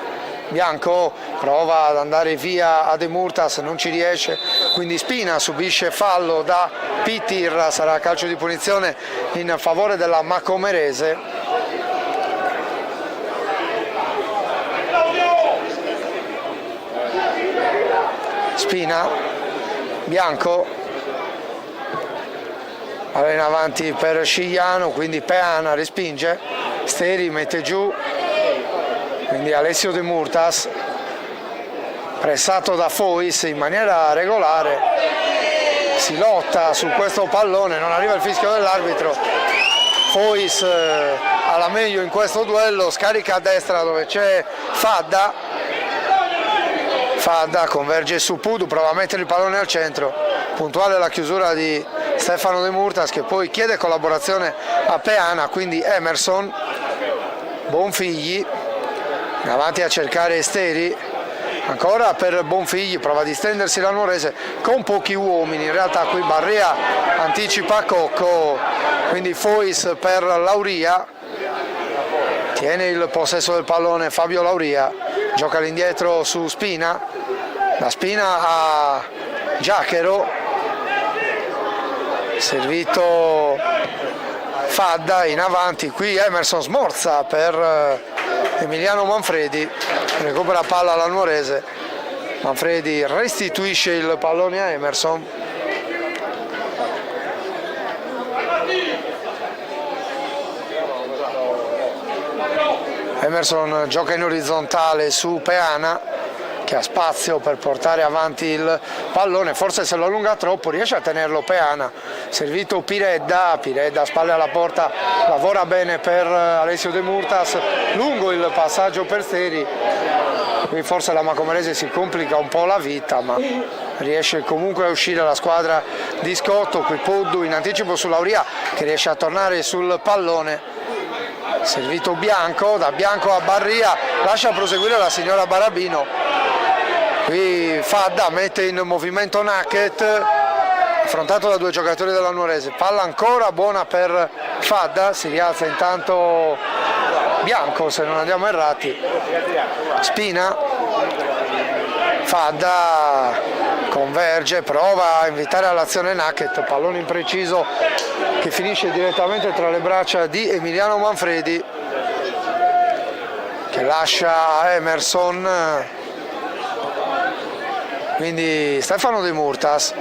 Bianco prova ad andare via a De Murtas, non ci riesce, quindi Spina subisce fallo da Pitirra, sarà calcio di punizione in favore della Macomerese. Spina, Bianco, allora in avanti per Scigliano, quindi Peana respinge, Steri mette giù, quindi Alessio De Murtas, pressato da Fois in maniera regolare, si lotta su questo pallone, non arriva il fischio dell'arbitro, Fois alla meglio in questo duello, scarica a destra dove c'è Fadda converge su Pudu, prova a mettere il pallone al centro, puntuale la chiusura di Stefano De Murtas che poi chiede collaborazione a Peana, quindi Emerson, Bonfigli, in avanti a cercare Steri, ancora per Bonfigli, prova a distendersi la Nuorese con pochi uomini, in realtà qui Barrea anticipa Cocco, quindi Fois per Lauria, tiene il possesso del pallone Fabio Lauria, gioca all'indietro su Spina, da Spina a Giachero, servito Fadda in avanti, qui Emerson smorza per Emiliano Manfredi, recupera palla alla Nuorese, Manfredi restituisce il pallone a Emerson. Emerson gioca in orizzontale su Peana che ha spazio per portare avanti il pallone, forse se lo allunga troppo, riesce a tenerlo Peana, servito Piredda, spalle alla porta, lavora bene per Alessio De Murtas, lungo il passaggio per Steri, qui forse la Macomerese si complica un po' la vita ma riesce comunque a uscire la squadra di Scotto, qui Puddu in anticipo su Lauria che riesce a tornare sul pallone, servito Bianco, da Bianco a Barria, lascia proseguire la signora Barabino, qui Fadda mette in movimento Nacket, affrontato da due giocatori della Nuorese, palla ancora buona per Fadda, si rialza intanto Bianco se non andiamo errati, Spina, Fadda converge, prova a invitare all'azione Nacket, pallone impreciso che finisce direttamente tra le braccia di Emiliano Manfredi che lascia a Emerson, quindi Stefano De Murtas,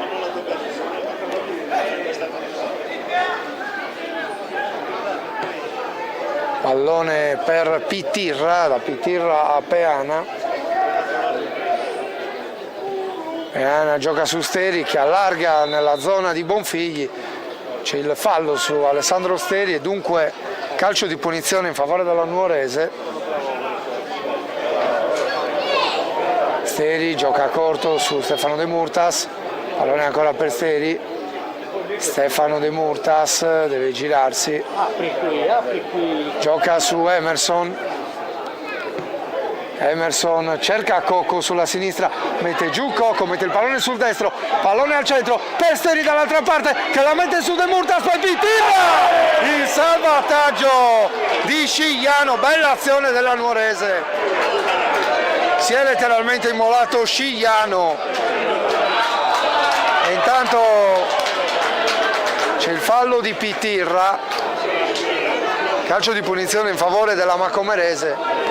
pallone per Pitirra, da Pitirra a Peana, Peana gioca su Steri che allarga nella zona di Bonfigli, c'è il fallo su Alessandro Steri e dunque calcio di punizione in favore della Nuorese. Steri gioca corto su Stefano De Murtas, pallone ancora per Steri, Stefano De Murtas deve girarsi, gioca su Emerson, Emerson cerca Cocco sulla sinistra, mette giù Cocco, mette il pallone sul destro, pallone al centro per Steri dall'altra parte che la mette su De Murtas, poi Pitirra, il salvataggio di Scigliano, bella azione della Nuorese, si è letteralmente immolato Scigliano e intanto c'è il fallo di Pitirra, calcio di punizione in favore della Macomerese.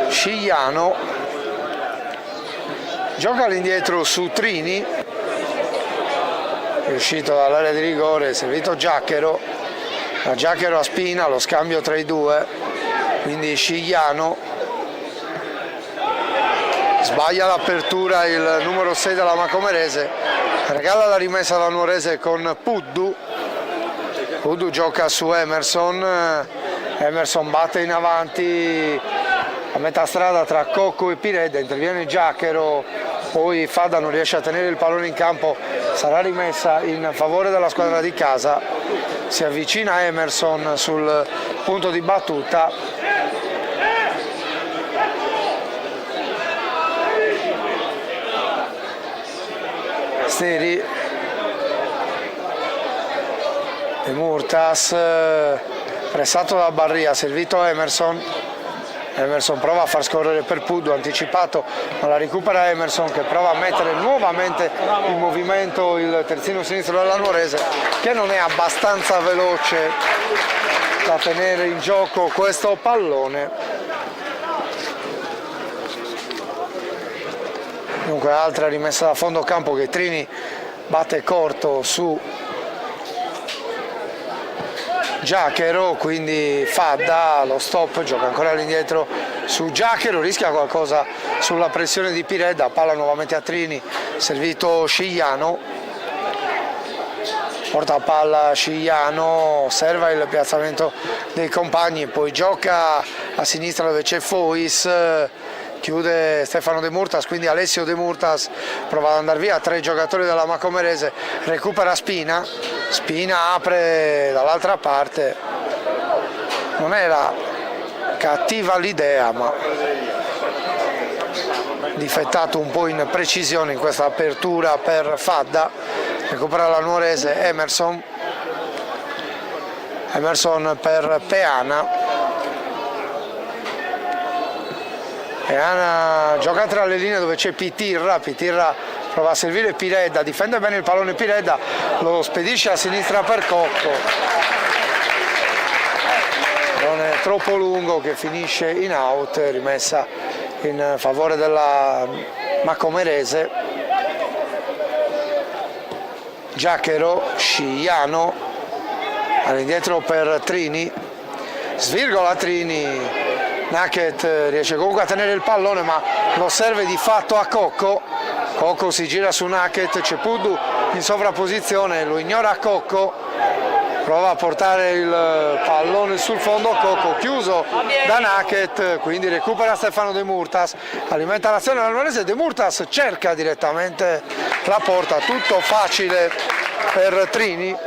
Scigliano gioca all'indietro su Trini, è uscito dall'area di rigore, servito Giachero, da Giachero a Spina, lo scambio tra i due, quindi Scigliano, sbaglia l'apertura il numero 6 della Macomerese, regala la rimessa alla Nuorese con Puddu, Puddu gioca su Emerson, Emerson batte in avanti a metà strada tra Cocco e Piredda, interviene Giachero, poi Fadda non riesce a tenere il pallone in campo, sarà rimessa in favore della squadra di casa, si avvicina Emerson sul punto di battuta. Steri, De Murtas, pressato da Barria, servito Emerson. Emerson prova a far scorrere per Puddu, anticipato, ma la recupera Emerson, che prova a mettere nuovamente in movimento il terzino sinistro della Nuorese, che non è abbastanza veloce da tenere in gioco questo pallone. Dunque altra rimessa da fondo campo che Trini batte corto su Giachero, quindi Fadda, lo stop, gioca ancora all'indietro su Giachero, rischia qualcosa sulla pressione di Piredda, palla nuovamente a Trini, servito Scigliano, porta palla Scigliano, osserva il piazzamento dei compagni, poi gioca a sinistra dove c'è Fois, chiude Stefano De Murtas, quindi Alessio De Murtas prova ad andare via, 3 giocatori della Macomerese, recupera Spina, Spina apre dall'altra parte, non era cattiva l'idea ma difettato un po' in precisione in questa apertura per Fadda, recupera la Nuorese, Emerson per Peana. Peana gioca tra le linee dove c'è Pitirra prova a servire Piredda, difende bene il pallone Piredda, lo spedisce a sinistra per Cocco, non è troppo lungo che finisce in out, rimessa in favore della Macomerese. Giachero, Scigliano, all'indietro per Trini, svirgola Trini, Nacket riesce comunque a tenere il pallone ma lo serve di fatto a Cocco, Cocco si gira su Nacket, c'è Puddu in sovrapposizione, lo ignora Cocco, prova a portare il pallone sul fondo, Cocco chiuso da Nacket, quindi recupera Stefano De Murtas, alimenta l'azione della Nuorese, De Murtas cerca direttamente la porta, tutto facile per Trini.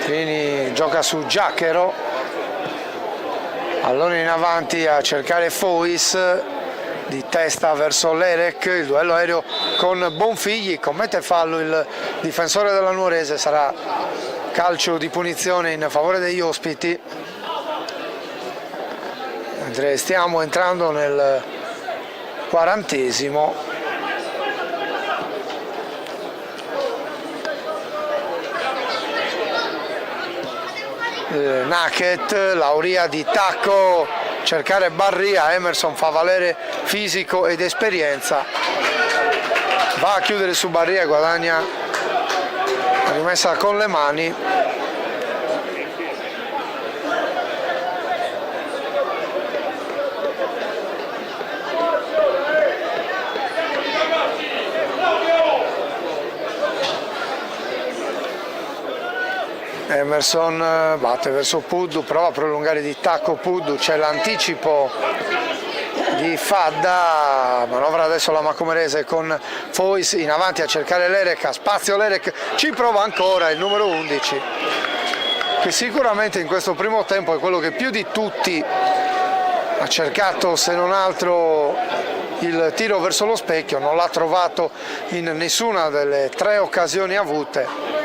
Trini gioca su Giachero, pallone in avanti a cercare Fois, di testa verso Lerec, il duello aereo con Bonfigli, commette fallo il difensore della Nuorese, sarà calcio di punizione in favore degli ospiti, mentre stiamo entrando nel 40°. Nacket, Lauria di tacco, cercare Barria, Emerson fa valere fisico ed esperienza, va a chiudere su Barria e guadagna la rimessa con le mani. Emerson batte verso Puddu, prova a prolungare di tacco Puddu, c'è l'anticipo di Fadda, manovra adesso la Macomerese con Fois in avanti a cercare Lerec, a spazio Lerec, ci prova ancora il numero 11, che sicuramente in questo primo tempo è quello che più di tutti ha cercato, se non altro, il tiro verso lo specchio, non l'ha trovato in nessuna delle 3 occasioni avute.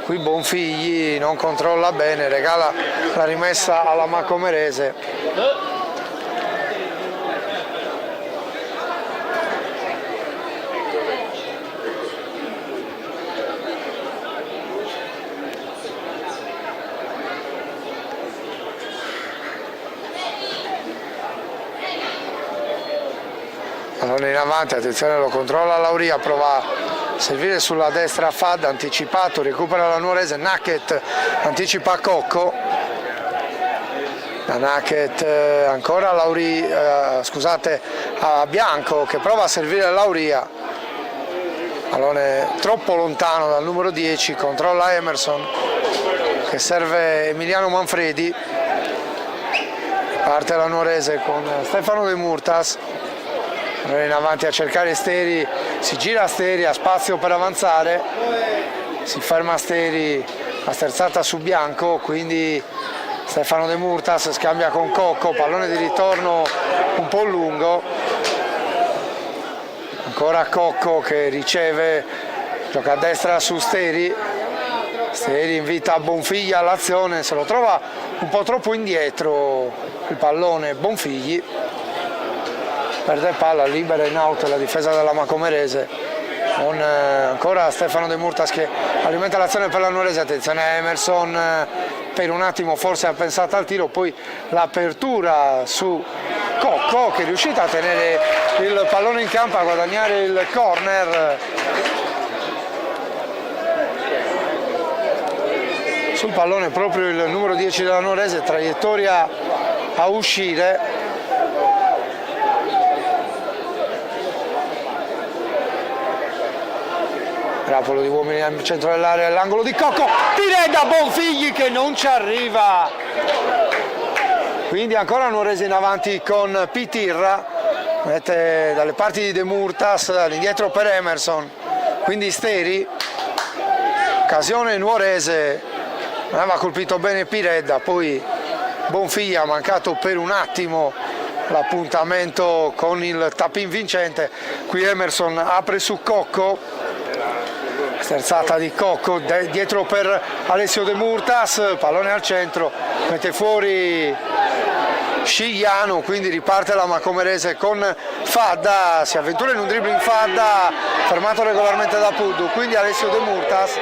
Qui Bonfigli non controlla bene, regala la rimessa alla Macomerese. Pallone in avanti, attenzione, lo controlla Lauria, prova a servire sulla destra Fadda, anticipato, recupera la Nuorese, Nacket anticipa Cocco, da Nacket ancora a Bianco che prova a servire Lauria, pallone troppo lontano dal numero 10, controlla Emerson che serve Emiliano Manfredi, parte la Nuorese con Stefano De Murtas, in avanti a cercare Steri, si gira Steri, ha spazio per avanzare, si ferma Steri, la sterzata su Bianco, quindi Stefano De Murtas scambia con Cocco, pallone di ritorno un po' lungo, ancora Cocco che riceve, gioca a destra su Steri, Steri invita Bonfigli all'azione, se lo trova un po' troppo indietro il pallone Bonfigli, perde palla, libera in out la difesa della Macomerese, con ancora Stefano De Murtas che alimenta l'azione per la Nuorese, attenzione a Emerson, per un attimo forse ha pensato al tiro, poi l'apertura su Cocco che è riuscita a tenere il pallone in campo, a guadagnare il corner. Sul pallone proprio il numero 10 della Nuorese, traiettoria a uscire. Grappolo di uomini al centro dell'area, all'angolo di Cocco, Piredda, Bonfigli che non ci arriva. Quindi ancora Nuorese in avanti con Pitirra, mette dalle parti di De Murtas, all'indietro per Emerson, quindi Steri, occasione Nuorese, aveva colpito bene Piredda, poi Bonfigli ha mancato per un attimo l'appuntamento con il tap-in vincente, qui Emerson apre su Cocco, sterzata di Cocco, dietro per Alessio De Murtas, pallone al centro, mette fuori Scigliano, quindi riparte la Macomerese con Fadda, si avventura in un dribbling Fadda, fermato regolarmente da Puddu, quindi Alessio De Murtas,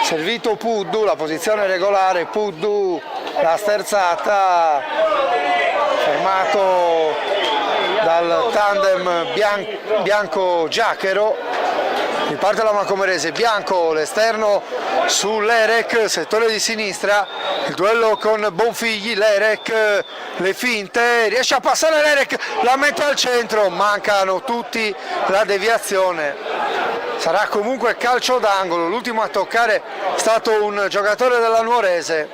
servito Puddu, la posizione regolare, Puddu, la sterzata, fermato dal tandem Bianco-Giachero. Riparte la Macomerese, Bianco, l'esterno su Lerek, settore di sinistra, il duello con Bonfigli, Lerek, le finte, riesce a passare Lerek, la mette al centro, mancano tutti la deviazione. Sarà comunque calcio d'angolo, l'ultimo a toccare è stato un giocatore della Nuorese.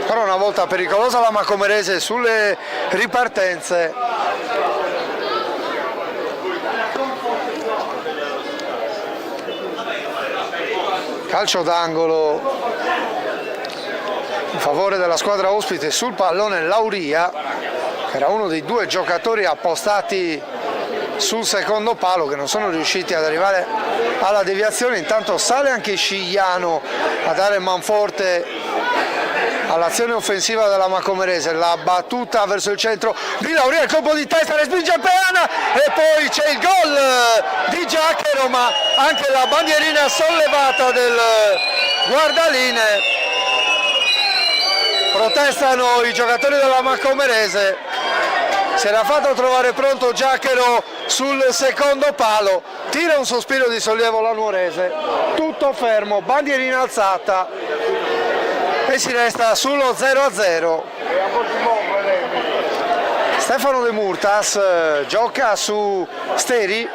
Ancora una volta pericolosa la Macomerese sulle ripartenze. Calcio d'angolo in favore della squadra ospite, sul pallone Lauria, che era uno dei due giocatori appostati sul secondo palo che non sono riusciti ad arrivare alla deviazione. Intanto sale anche Scigliano a dare manforte all'azione offensiva della Macomerese, la battuta verso il centro di Lauria, il colpo di testa, respinge Peana e poi c'è il gol di Giachero, ma anche la bandierina sollevata del guardaline. Protestano i giocatori della Macomerese, si era fatto trovare pronto Giachero sul secondo palo, tira un sospiro di sollievo la Nuorese, tutto fermo, bandierina alzata e si resta sullo 0-0. Stefano De Murtas gioca su Steri,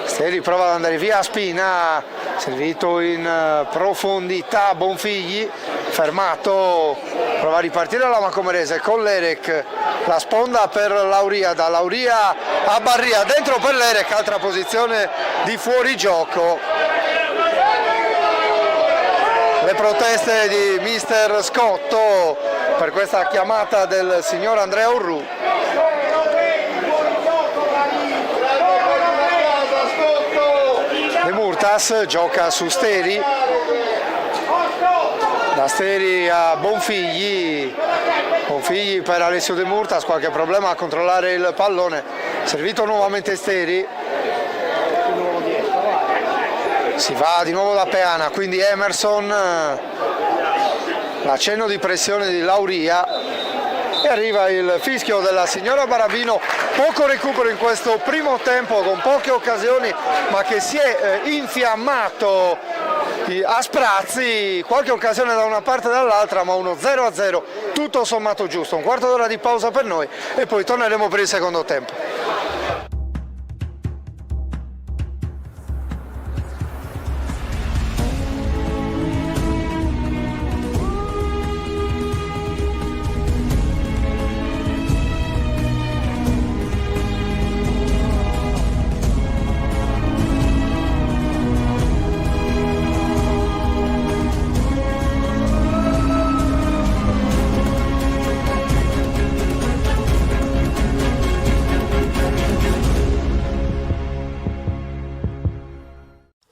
Steri prova ad andare via a Spina, servito in profondità Bonfigli, fermato, prova a ripartire la Macomerese con Lerek, la sponda per Lauria, da Lauria a Barria, dentro per Lerek, altra posizione di fuorigioco. Le proteste di mister Scotto per questa chiamata del signor Andrea Urru. De Murtas gioca su Steri, da Steri a Bonfigli, Bonfigli per Alessio De Murtas, qualche problema a controllare il pallone, servito nuovamente Steri, si va di nuovo da Peana, quindi Emerson, l'accenno di pressione di Lauria e arriva il fischio della signora Barabino. Poco recupero in questo primo tempo con poche occasioni, ma che si è infiammato a sprazzi, qualche occasione da una parte e dall'altra, ma uno 0-0 tutto sommato giusto. Un quarto d'ora di pausa per noi e poi torneremo per il secondo tempo.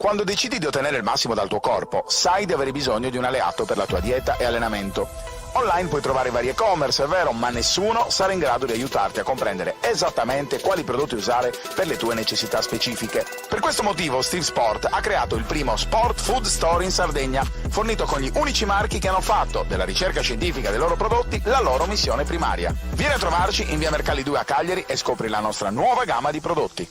Quando decidi di ottenere il massimo dal tuo corpo, sai di avere bisogno di un alleato per la tua dieta e allenamento. Online puoi trovare vari e-commerce, è vero, ma nessuno sarà in grado di aiutarti a comprendere esattamente quali prodotti usare per le tue necessità specifiche. Per questo motivo Steve Sport ha creato il primo Sport Food Store in Sardegna, fornito con gli unici marchi che hanno fatto della ricerca scientifica dei loro prodotti la loro missione primaria. Vieni a trovarci in via Mercalli 2 a Cagliari e scopri la nostra nuova gamma di prodotti.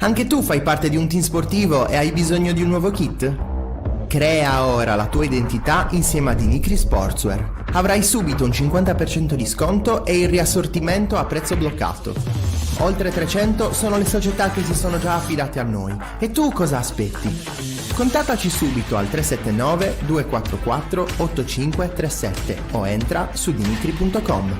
Anche tu fai parte di un team sportivo e hai bisogno di un nuovo kit? Crea ora la tua identità insieme a Dinicri Sportswear. Avrai subito un 50% di sconto e il riassortimento a prezzo bloccato. Oltre 300 sono le società che si sono già affidate a noi. E tu cosa aspetti? Contattaci subito al 379 244 8537 o entra su dinicri.com.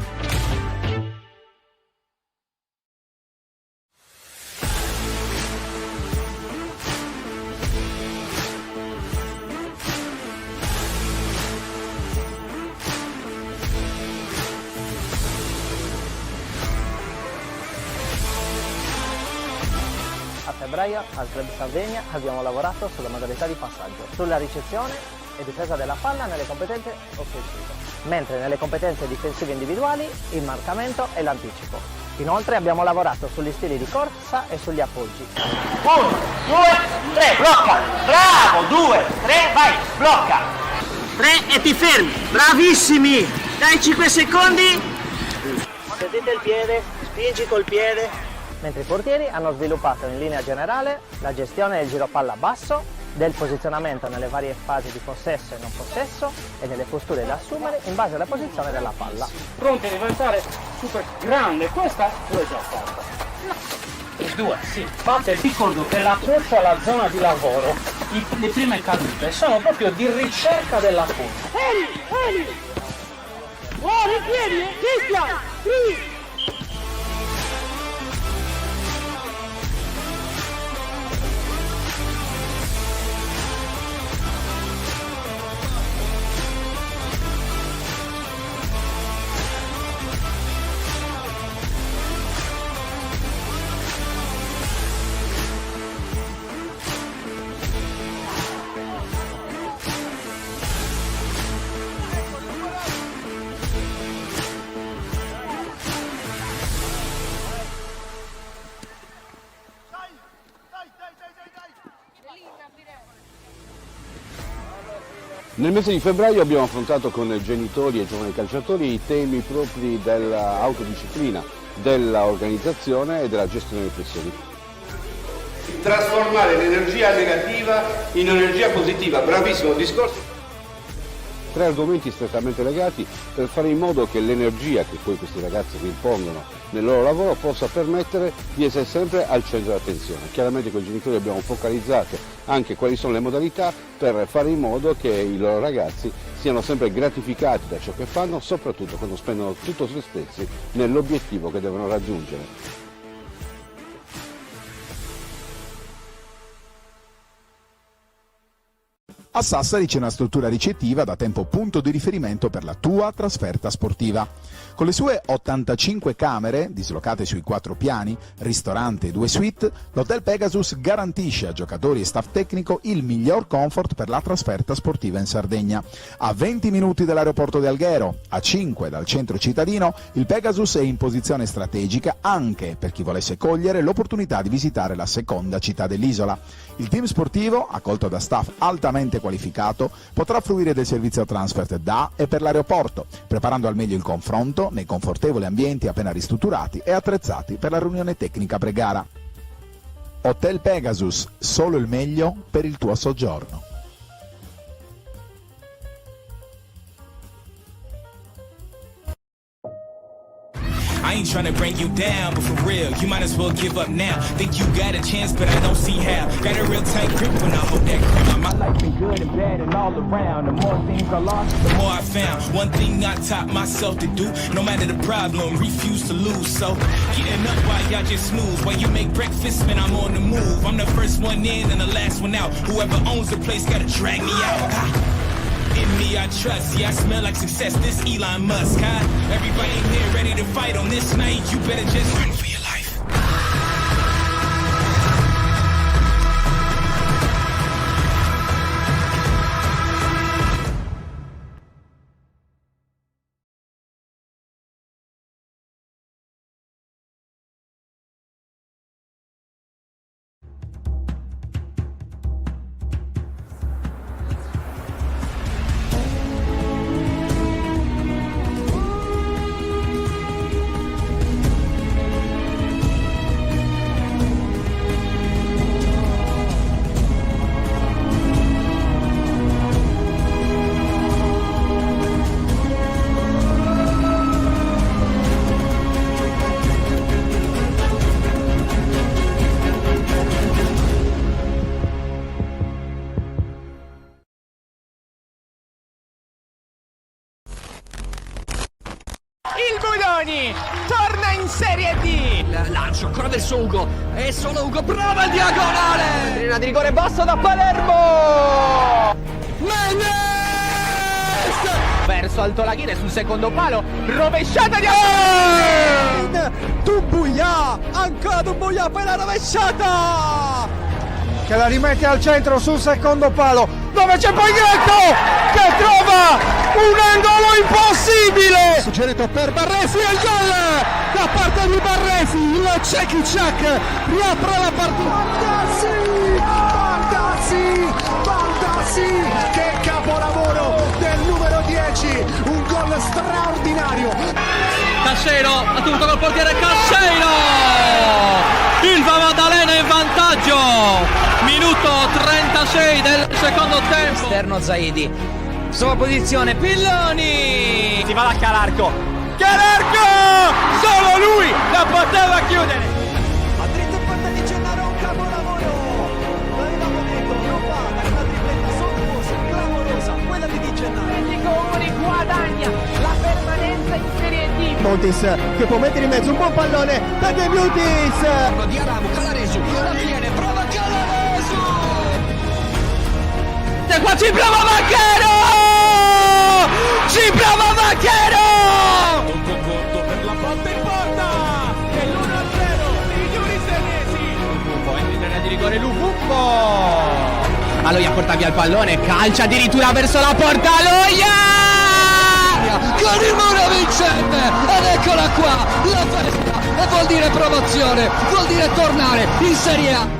A febbraio al Club Sardegna abbiamo lavorato sulla modalità di passaggio, sulla ricezione e difesa della palla nelle competenze offensive, mentre nelle competenze difensive individuali il marcamento e l'anticipo. Inoltre abbiamo lavorato sugli stili di corsa e sugli appoggi. 1, 2, 3, blocca! Bravo! 2, 3, vai! Blocca! 3 e ti fermi! Bravissimi! Dai 5 secondi! Sentite il piede, spingi col piede. Mentre i portieri hanno sviluppato in linea generale la gestione del giro palla basso, del posizionamento nelle varie fasi di possesso e non possesso e delle posture da assumere in base alla posizione della palla. Pronti a diventare super grande, questa l'ho già fatta. 2, sì. Fate, ricordo che l'approccio alla zona di lavoro, le prime cadute, sono proprio di ricerca della forza. Eli! Buoni piedi, fischia! Sì! Nel mese di febbraio abbiamo affrontato con genitori e giovani calciatori i temi propri dell'autodisciplina, dell'organizzazione e della gestione delle pressioni. Trasformare l'energia negativa in energia positiva, bravissimo discorso. 3 argomenti strettamente legati per fare in modo che l'energia che poi questi ragazzi impongono nel loro lavoro possa permettere di essere sempre al centro dell'attenzione. Chiaramente con i genitori abbiamo focalizzato anche quali sono le modalità per fare in modo che i loro ragazzi siano sempre gratificati da ciò che fanno, soprattutto quando spendono tutto se stessi nell'obiettivo che devono raggiungere. A Sassari c'è una struttura ricettiva da tempo punto di riferimento per la tua trasferta sportiva. Con le sue 85 camere, dislocate sui 4 piani, ristorante e 2 suite, l'Hotel Pegasus garantisce a giocatori e staff tecnico il miglior comfort per la trasferta sportiva in Sardegna. A 20 minuti dall'aeroporto di Alghero, a 5 dal centro cittadino, il Pegasus è in posizione strategica anche per chi volesse cogliere l'opportunità di visitare la seconda città dell'isola. Il team sportivo, accolto da staff altamente qualificato, potrà fruire del servizio transfer da e per l'aeroporto, preparando al meglio il confronto nei confortevoli ambienti appena ristrutturati e attrezzati per la riunione tecnica pre-gara. Hotel Pegasus, solo il meglio per il tuo soggiorno. I ain't tryna bring you down, but for real, you might as well give up now. Think you got a chance, but I don't see how. Got a real tight grip when I hold that crown. My life been good and bad and all around. The more things I lost, the more I found. One thing I taught myself to do, no matter the problem, refuse to lose. So, getting up while y'all just snooze. While you make breakfast, man, I'm on the move. I'm the first one in and the last one out. Whoever owns the place gotta drag me out. In me I trust, yeah I smell like success, this Elon Musk, huh? Everybody in here ready to fight on this night, you better just run for your life. Buloni torna in Serie D. Lancio ancora verso Ugo. E solo Ugo prova il diagonale. Linea di rigore basso da Palermo. Menez! Verso Altolaghire sul secondo palo. Rovesciata di Doumbouya. Ancora Doumbouya per la rovesciata. Che la rimette al centro sul secondo palo, dove c'è poi Greco che trova un angolo impossibile. Suggerito per Barresi e il gol da parte di Barresi. Il Čekićak riapre la partita. Baldassi, che capolavoro del numero 10, un gol straordinario. Cascero ha tenuto col portiere Cascero. Il Maddalena in vantaggio. Minuto 36 del secondo tempo. Esterno Zaidi. Sua posizione Pilloni. Si va da Calarco. Calarco! Solo lui la poteva chiudere. A dritto in porta di Gennaro, un capolavoro. L'avevamo detto, non va, una tripletta sontuosa, clamorosa, quella di Gennaro. Comuni guadagna la permanenza in Serie D. Montis che può mettere in mezzo un buon pallone per De Mutis. Di Aramu, Calaresu, la tiene, prova Calaresu. E qua ci prova Macchero! Ci prova Macchero! Un concordo per la botta in porta. E l'1-0 migliori senesi. Lupumbo entra in linea di rigore Lupumbo. Aloia porta via il pallone, calcia addirittura verso la porta Aloia! Con il muro vincente ed eccola qua la festa e vuol dire promozione, vuol dire tornare in Serie A.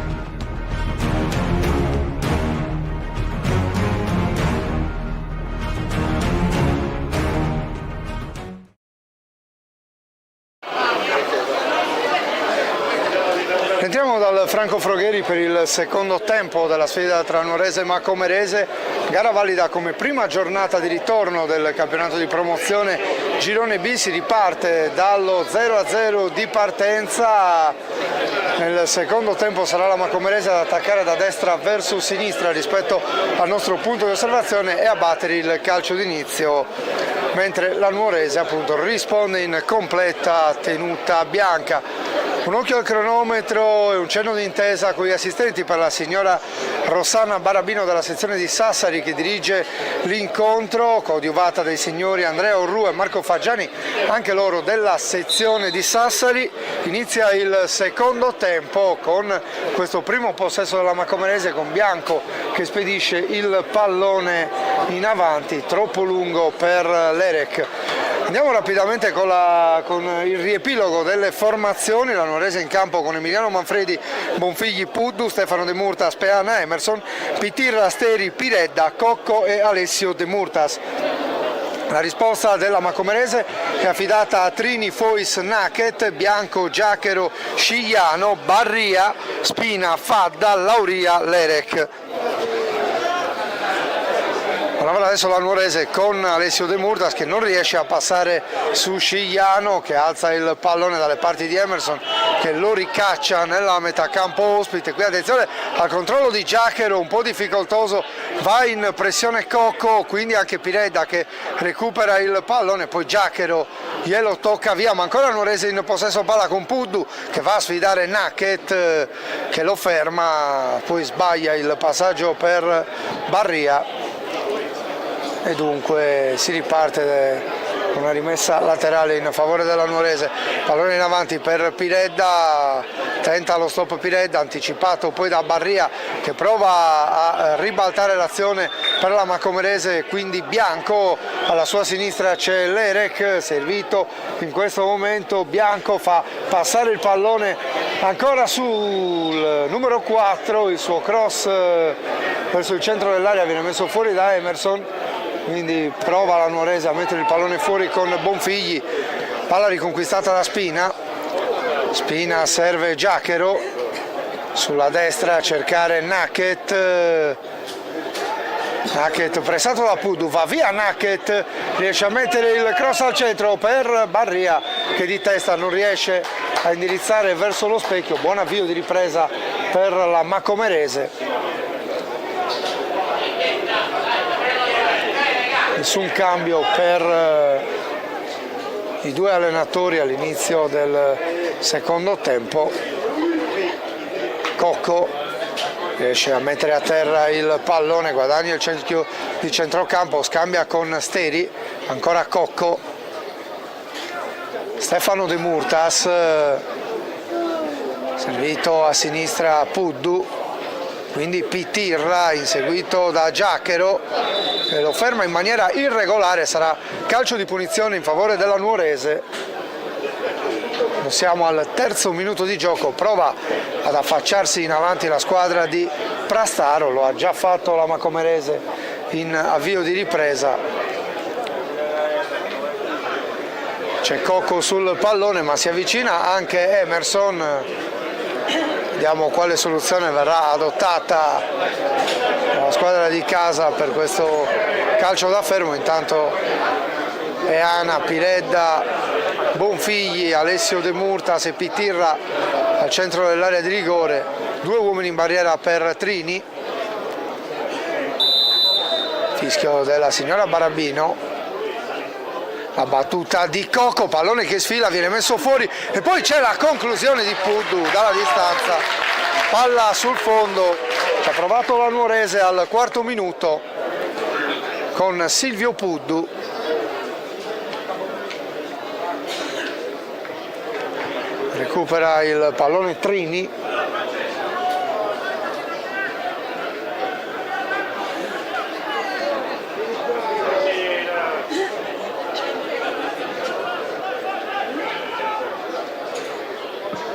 Entriamo dal Franco Frogheri per il secondo tempo della sfida tra Nuorese e Macomerese, gara valida come prima giornata di ritorno del campionato di promozione Girone B. Si riparte dallo 0-0 di partenza. Nel secondo tempo sarà la Macomerese ad attaccare da destra verso sinistra rispetto al nostro punto di osservazione e a battere il calcio d'inizio, mentre la Nuorese appunto risponde in completa tenuta bianca. Un occhio al cronometro e un cenno d'intesa con gli assistenti per la signora Rossana Barabino della sezione di Sassari che dirige l'incontro, coadiuvata dai signori Andrea Orru e Marco Faggiani, anche loro della sezione di Sassari. Inizia il secondo tempo con questo primo possesso della Macomerese, con Bianco che spedisce il pallone in avanti, troppo lungo per l'Erec. Andiamo rapidamente con il riepilogo delle formazioni. La Nuorese in campo con Emiliano Manfredi, Bonfigli, Puddu, Stefano De Murtas, Peana, Emerson, Pitirra, Steri, Piredda, Cocco e Alessio De Murtas. La risposta della Macomerese è affidata a Trini, Fois, Naket, Bianco, Giachero, Scigliano, Barria, Spina, Fadda, Lauria, Lerec. Allora adesso la Nuorese con Alessio De Murtas che non riesce a passare su Scigliano, che alza il pallone dalle parti di Emerson, che lo ricaccia nella metà campo ospite. Qui attenzione al controllo di Giachero, un po' difficoltoso, va in pressione Cocco, quindi anche Piredda che recupera il pallone, poi Giachero glielo tocca via, ma ancora Nuorese in possesso palla con Puddu che va a sfidare Naket che lo ferma, poi sbaglia il passaggio per Barria. E dunque si riparte con una rimessa laterale in favore della Nuorese. Pallone in avanti per Piredda, tenta lo stop Piredda, anticipato poi da Barria che prova a ribaltare l'azione per la Macomerese, quindi Bianco, alla sua sinistra c'è l'Erec, servito in questo momento. Bianco fa passare il pallone ancora sul numero 4, il suo cross verso il centro dell'area viene messo fuori da Emerson. Quindi prova la Nuorese a mettere il pallone fuori con Bonfigli, palla riconquistata da Spina, Spina serve Giachero, sulla destra a cercare Naket, Naket pressato da Puddu, va via Naket, riesce a mettere il cross al centro per Barria che di testa non riesce a indirizzare verso lo specchio. Buon avvio di ripresa per la Macomerese. Nessun cambio per i due allenatori all'inizio del secondo tempo. Cocco riesce a mettere a terra il pallone, guadagna il cerchio di centrocampo, scambia con Steri, ancora Cocco, Stefano De Murtas, servito a sinistra Puddu, quindi Pitirra inseguito da Giachero che lo ferma in maniera irregolare, sarà calcio di punizione in favore della Nuorese. Siamo al terzo minuto di gioco, prova ad affacciarsi in avanti la squadra di Prastaro, lo ha già fatto la Macomerese in avvio di ripresa. C'è Cocco sul pallone ma si avvicina anche Emerson, vediamo quale soluzione verrà adottata dalla squadra di casa per questo calcio da fermo. Intanto Peana, Piredda, Bonfigli, Alessio De Murtas e Pitirra al centro dell'area di rigore, due uomini in barriera per Trini. Fischio della signora Barabino, la battuta di Cocco, pallone che sfila, viene messo fuori e poi c'è la conclusione di Puddu dalla distanza, palla sul fondo. Ci ha provato la Nuorese al quarto minuto con Silvio Puddu. Recupera il pallone Trini,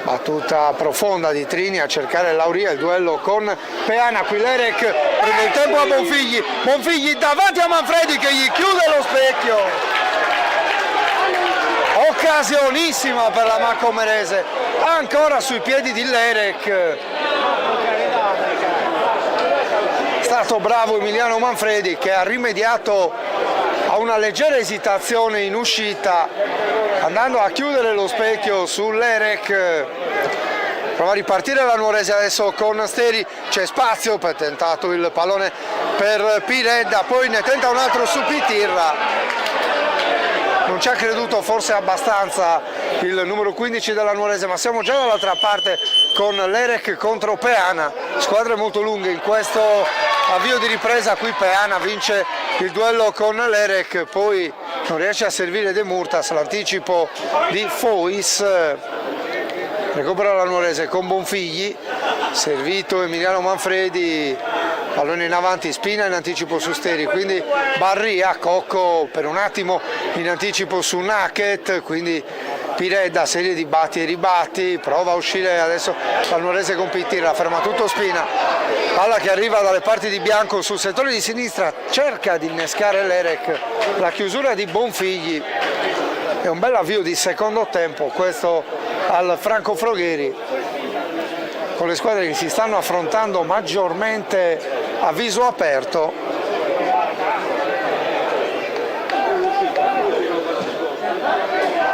battuta profonda di Trini a cercare Lauria, il duello con Peana, qui Lerek prende il tempo a Bonfigli, Bonfigli davanti a Manfredi che gli chiude lo specchio. Occasionissima per la Macomerese, ancora sui piedi di Lerek. È stato bravo Emiliano Manfredi che ha rimediato a una leggera esitazione in uscita, andando a chiudere lo specchio su Lerek. Prova a ripartire la Nuorese adesso con Steri, c'è spazio per tentato il pallone per Piredda, poi ne tenta un altro su Pitirra. Non ci ha creduto forse abbastanza il numero 15 della Nuorese, ma siamo già dall'altra parte con Lerek contro Peana, squadre molto lunghe in questo avvio di ripresa. Qui Peana vince il duello con Lerek, poi non riesce a servire De Murtas, l'anticipo di Fois, recupera la Nuorese con Bonfigli, servito Emiliano Manfredi, pallone in avanti, Spina in anticipo su Steri, quindi Barria, Cocco per un attimo in anticipo su Naket, quindi Piredda, serie di batti e ribatti, prova a uscire adesso la Nuorese con Pitirra, ferma tutto Spina, palla che arriva dalle parti di bianco sul settore di sinistra, cerca di innescare Lerek, la chiusura di Bonfigli. È un bel avvio di secondo tempo questo al Franco Frogheri, con le squadre che si stanno affrontando maggiormente a viso aperto.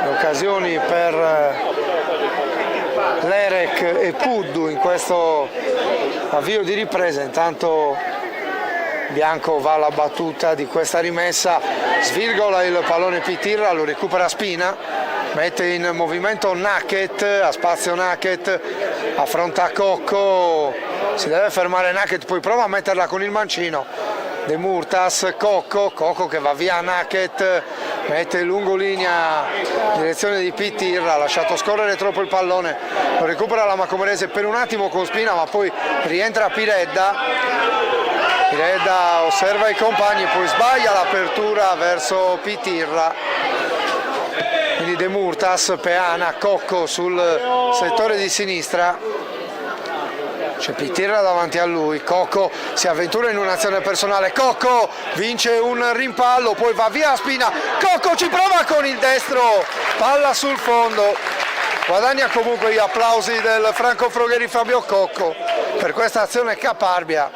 Le occasioni per Lerek e Puddu in questo avvio di ripresa. Intanto Bianco va alla battuta di questa rimessa, svirgola il pallone Pitirra, lo recupera Spina, mette in movimento Naket, a spazio Naket, affronta Cocco, si deve fermare Naket, poi prova a metterla con il mancino. De Murtas, Cocco che va via Naket, mette lungolinea in direzione di Pitirra, ha lasciato scorrere troppo il pallone, lo recupera la Macomerese per un attimo con Spina, ma poi rientra Piredda osserva i compagni, poi sbaglia l'apertura verso Pitirra. Quindi De Murtas, Peana, Cocco sul settore di sinistra, c'è Pitirra davanti a lui, Cocco si avventura in un'azione personale, Cocco vince un rimpallo, poi va via Spina, Cocco ci prova con il destro, palla sul fondo, guadagna comunque gli applausi del Franco Frogheri Fabio Cocco per questa azione caparbia,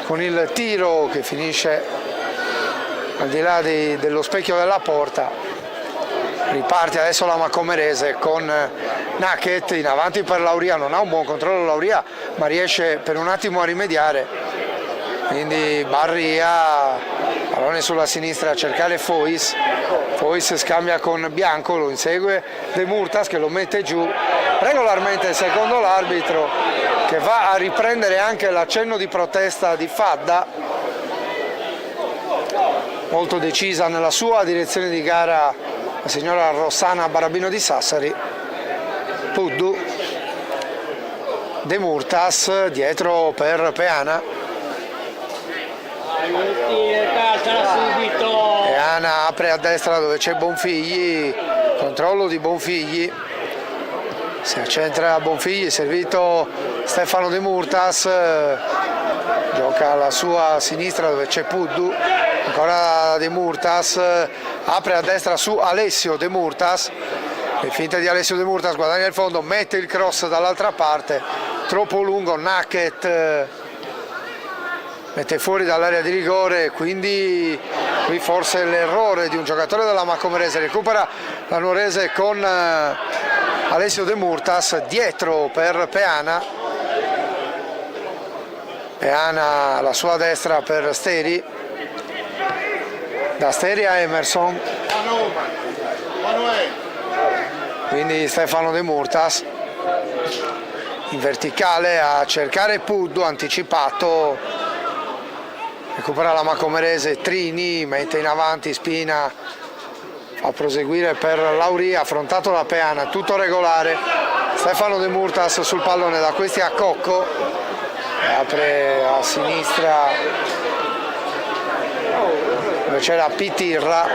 con il tiro che finisce al di là dello specchio della porta. Riparte adesso la Macomerese con Naket in avanti per Lauria, non ha un buon controllo Lauria ma riesce per un attimo a rimediare, quindi Barria Pallone sulla sinistra a cercare Fois scambia con Bianco, lo insegue De Murtas che lo mette giù, regolarmente secondo l'arbitro, che va a riprendere anche l'accenno di protesta di Fadda, molto decisa nella sua direzione di gara la signora Rossana Barabino di Sassari. Puddu, De Murtas dietro per Peana. Peana apre a destra dove c'è Bonfigli, controllo di Bonfigli, si accentra Bonfigli, servito Stefano De Murtas, gioca alla sua sinistra dove c'è Puddu, ancora De Murtas, apre a destra su Alessio De Murtas, le finte di Alessio De Murtas, guadagna il fondo, mette il cross dall'altra parte, troppo lungo, Nacket mette fuori dall'area di rigore, quindi qui forse l'errore di un giocatore della Macomerese, recupera la Nuorese con Alessio De Murtas, dietro per Peana, Peana alla sua destra per Steri, da Steri a Emerson, quindi Stefano De Murtas in verticale a cercare Puddu, anticipato, recupera la Macomerese, Trini mette in avanti Spina, fa proseguire per Lauria, affrontato da Peana, tutto regolare, Stefano De Murtas sul pallone, da questi a Cocco, apre a sinistra dove c'era Pitirra,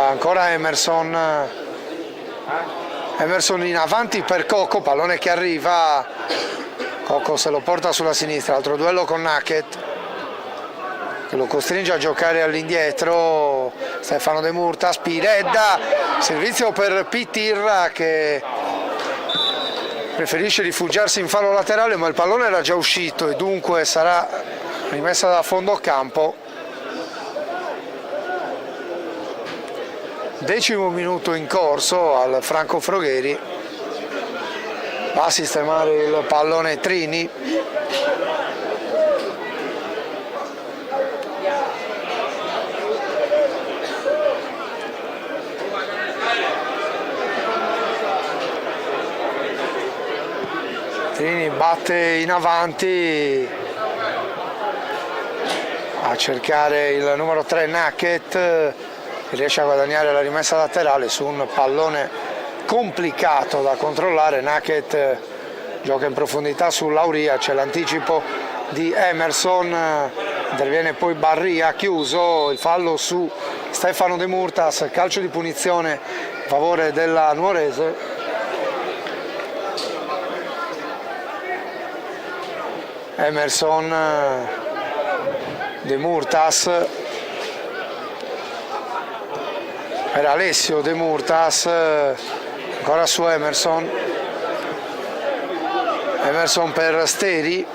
ancora Emerson in avanti per Cocco, pallone che arriva, Cocco se lo porta sulla sinistra, altro duello con Nacket che lo costringe a giocare all'indietro, Stefano De Murtas, Piredda, servizio per Pitirra che preferisce rifugiarsi in fallo laterale, ma il pallone era già uscito e dunque sarà rimessa da fondo campo. 10° minuto in corso al Franco Frogheri, va a sistemare il pallone Trini, Trini batte in avanti a cercare il numero 3 Nacket, che riesce a guadagnare la rimessa laterale su un pallone complicato da controllare. Nacket gioca in profondità su Lauria, c'è l'anticipo di Emerson, interviene poi Barria, chiuso il fallo su Stefano De Murtas, calcio di punizione a favore della Nuorese. Emerson, De Murtas per Alessio De Murtas, ancora su Emerson per Steri,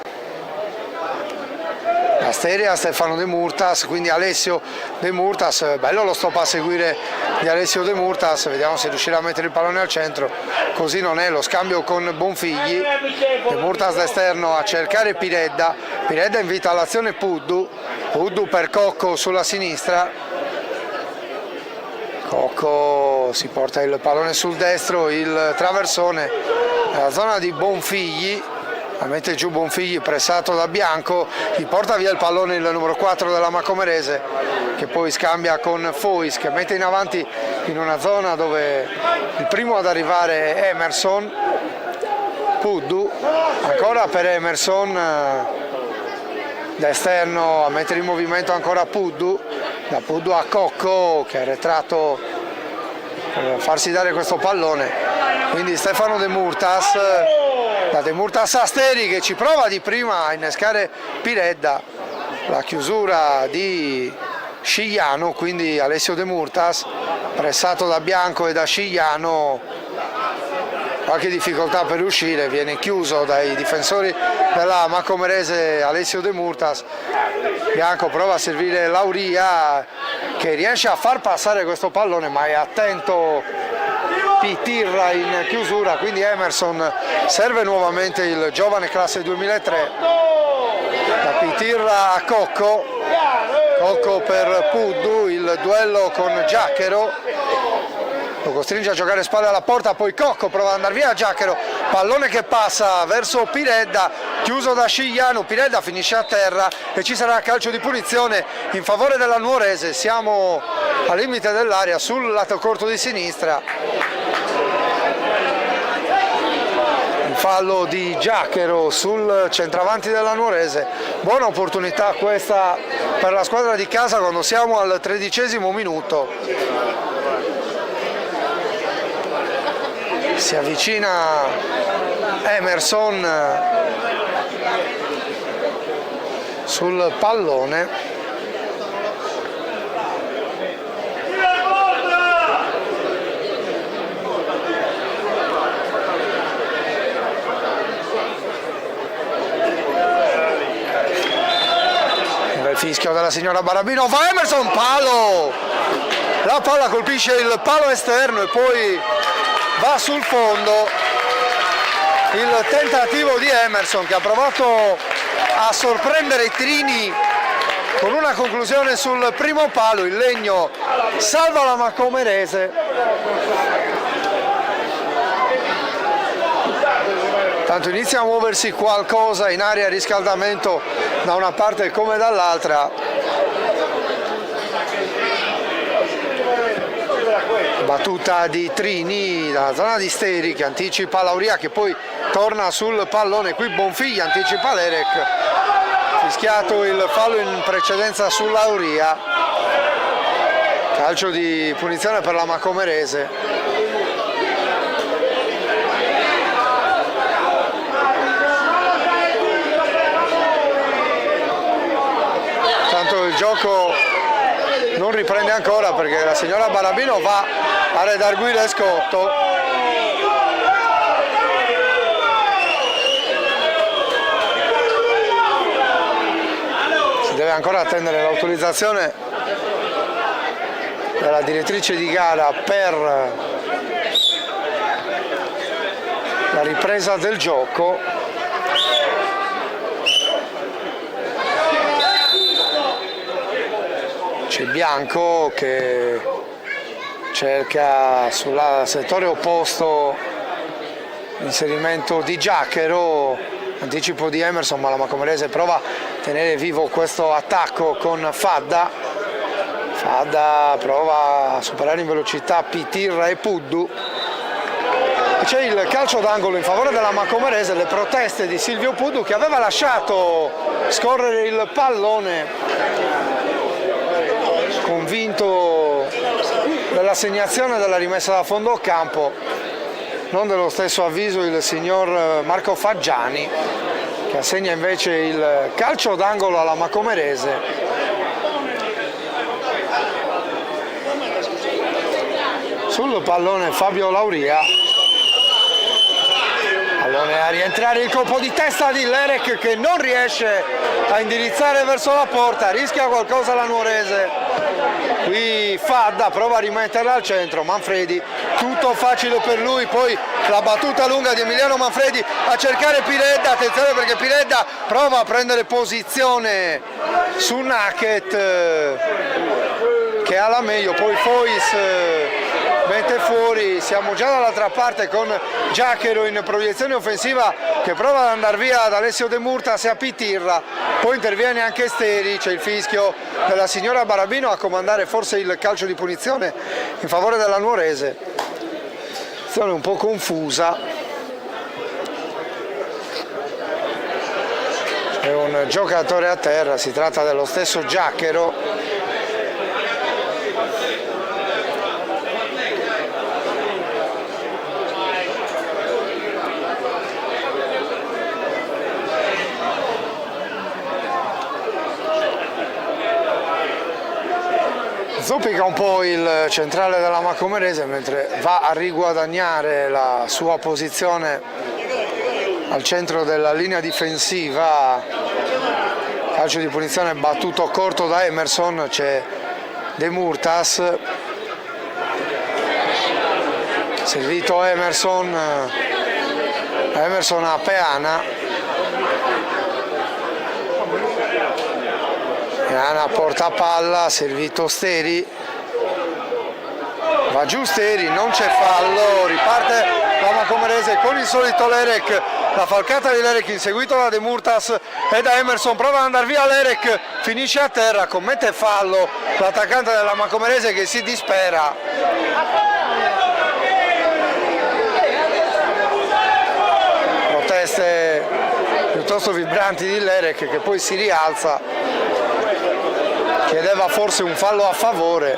da Steri a Stefano De Murtas, quindi Alessio De Murtas, bello lo stop a seguire di Alessio De Murtas, vediamo se riuscirà a mettere il pallone al centro, così non è, lo scambio con Bonfigli, De Murtas d'esterno a cercare Piredda invita all'azione Puddu per Cocco sulla sinistra, Cocco si porta il pallone sul destro, il traversone nella zona di Bonfigli, la mette giù Bonfigli pressato da Bianco, gli porta via il pallone il numero 4 della Macomerese, che poi scambia con Fois che mette in avanti in una zona dove il primo ad arrivare è Emerson. Puddu ancora per Emerson, da esterno a mettere in movimento ancora Puddu, da Puddu a Cocco che è arretrato per farsi dare questo pallone, quindi Stefano De Murtas, da De Murtas a Steri che ci prova di prima a innescare Piredda, la chiusura di Scigliano, quindi Alessio De Murtas pressato da Bianco e da Scigliano, qualche difficoltà per uscire, viene chiuso dai difensori della Macomerese Alessio De Murtas, Bianco prova a servire Lauria che riesce a far passare questo pallone ma è attento Pitirra in chiusura, quindi Emerson serve nuovamente il giovane classe 2003, da Pitirra a Cocco, Cocco per Puddu, il duello con Giacchero, lo costringe a giocare spalle alla porta, poi Cocco prova ad andare via Giacchero, pallone che passa verso Piredda, chiuso da Scigliano, Piredda finisce a terra e ci sarà calcio di punizione in favore della Nuorese. Siamo al limite dell'area sul lato corto di sinistra. Il fallo di Giacchero sul centravanti della Nuorese. Buona opportunità questa per la squadra di casa quando siamo al 13° minuto. Si avvicina Emerson sul pallone. Il fischio della signora Barabino, va Emerson, palo! La palla colpisce il palo esterno e poi va sul fondo. Il tentativo di Emerson che ha provato a sorprendere i Trini con una conclusione sul primo palo. Il Legno salva la Macomerese. Tanto inizia a muoversi qualcosa in area riscaldamento da una parte come dall'altra. Battuta di Trini dalla zona di Steri che anticipa Lauria, che poi torna sul pallone. Qui Bonfiglia anticipa Lerek. Fischiato il fallo in precedenza su Lauria. Calcio di punizione per la Macomerese. Il gioco non riprende ancora perché la signora Barabino va a redarguire Scotto. Si deve ancora attendere l'autorizzazione della direttrice di gara per la ripresa del gioco. C'è Bianco che cerca sul settore opposto l'inserimento di Giacchero, anticipo di Emerson, ma la Macomerese prova a tenere vivo questo attacco con Fadda. Fadda prova a superare in velocità Pitirra e Puddu. C'è il calcio d'angolo in favore della Macomerese, le proteste di Silvio Puddu che aveva lasciato scorrere il pallone, convinto dell'assegnazione della rimessa da fondo campo. Non dello stesso avviso il signor Marco Faggiani, che assegna invece il calcio d'angolo alla Macomerese. Sul pallone Fabio Lauria. Pallone a rientrare, il colpo di testa di Lerek che non riesce a indirizzare verso la porta, rischia qualcosa la Nuorese. Qui Fadda prova a rimetterla al centro, Manfredi, tutto facile per lui, poi la battuta lunga di Emiliano Manfredi a cercare Piredda, attenzione perché Piredda prova a prendere posizione su Nacket che ha la meglio, poi Fois mette fuori. Siamo già dall'altra parte con Giacchero in proiezione offensiva che prova ad andare via ad Alessio De Murtas e a Pitirra, poi interviene anche Steri, c'è il fischio della signora Barabino a comandare forse il calcio di punizione in favore della Nuorese. Azione un po' confusa, c'è un giocatore a terra, si tratta dello stesso Giacchero. Zoppica un po' il centrale della Macomerese mentre va a riguadagnare la sua posizione al centro della linea difensiva. Calcio di punizione battuto corto da Emerson, c'è De Murtas, servito Emerson a Peana. Peana porta palla, servito Steri, va giù Steri, non c'è fallo, riparte la Macomerese con il solito Lerek, la falcata di Lerek inseguito da De Murtas e da Emerson, prova ad andare via Lerek, finisce a terra, commette fallo l'attaccante della Macomerese che si dispera. Proteste piuttosto vibranti di Lerek che poi si rialza, chiedeva forse un fallo a favore,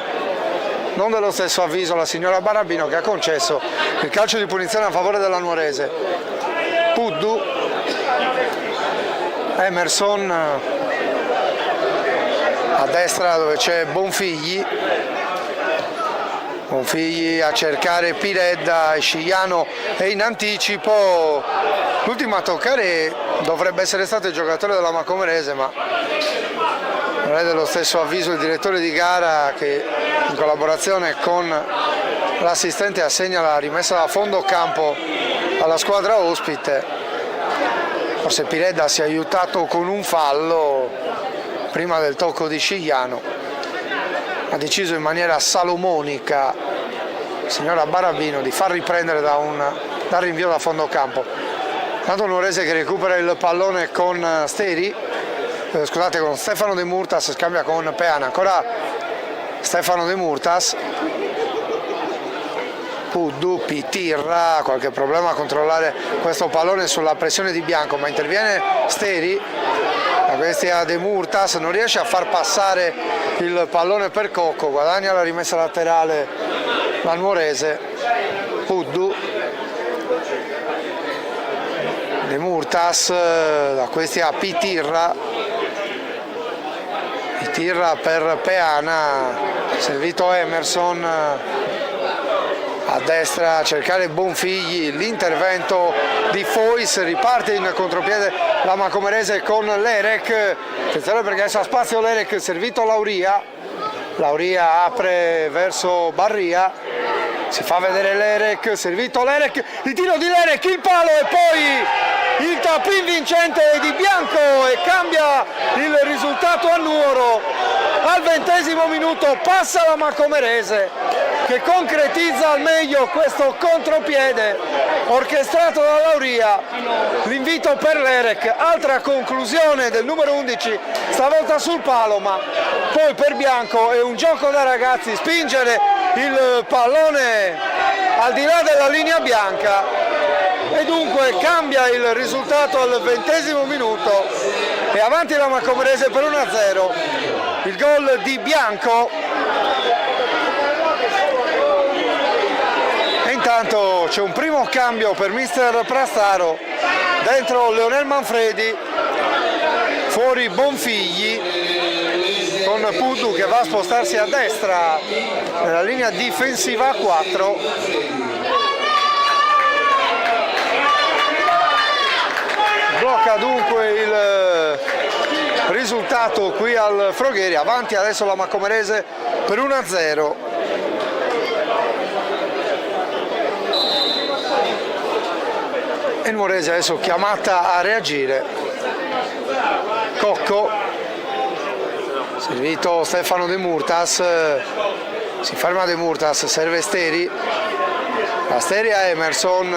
non dello stesso avviso la signora Barabino, che ha concesso il calcio di punizione a favore della Nuorese. Puddu, Emerson a destra dove c'è Bonfigli a cercare Piredda, e Scigliano è in anticipo, l'ultimo a toccare dovrebbe essere stato il giocatore della Macomerese, ma non è dello stesso avviso il direttore di gara, che in collaborazione con l'assistente assegna la rimessa da fondo campo alla squadra ospite. Forse Piredda si è aiutato con un fallo prima del tocco di Scigliano, ha deciso in maniera salomonica la signora Barabino di far riprendere dal rinvio da fondo campo. Tanto Nuorese che recupera il pallone con Steri, con Stefano De Murtas, scambia con Peana, ancora Stefano De Murtas, Puddu, Pitirra, qualche problema a controllare questo pallone sulla pressione di Bianco, ma interviene Steri, la bestia De Murtas non riesce a far passare il pallone per Cocco, guadagna la rimessa laterale la Nuorese. Puddu, De Murtas, da questi a Pitirra per Peana, servito Emerson a destra a cercare Bonfigli, l'intervento di Fois, riparte in contropiede la Macomerese con Lerek, attenzione perché adesso ha spazio Lerek, servito Lauria apre verso Barria, si fa vedere Lerek, servito Lerek, il tiro di Lerek, il palo e poi il tap-in vincente di Bianco e cambia il risultato a Nuoro. Al 20° minuto passa la Macomerese che concretizza al meglio questo contropiede orchestrato da Lauria, l'invito per Lerek, altra conclusione del numero 11, stavolta sul palo, ma poi per Bianco è un gioco da ragazzi, spingere il pallone al di là della linea bianca e dunque cambia il risultato al 20° minuto e avanti la Macomerese per 1-0, il gol di Bianco. E intanto c'è un primo cambio per mister Prastaro, dentro Leonel Manfredi, fuori Bonfigli, con Puddu che va a spostarsi a destra nella linea difensiva a 4. Blocca dunque il risultato qui al Frogheri, avanti adesso la Macomerese per 1-0. E il Nuorese adesso chiamata a reagire. Cocco, servito Stefano De Murtas, si ferma De Murtas, serve Steri, la Steri a Emerson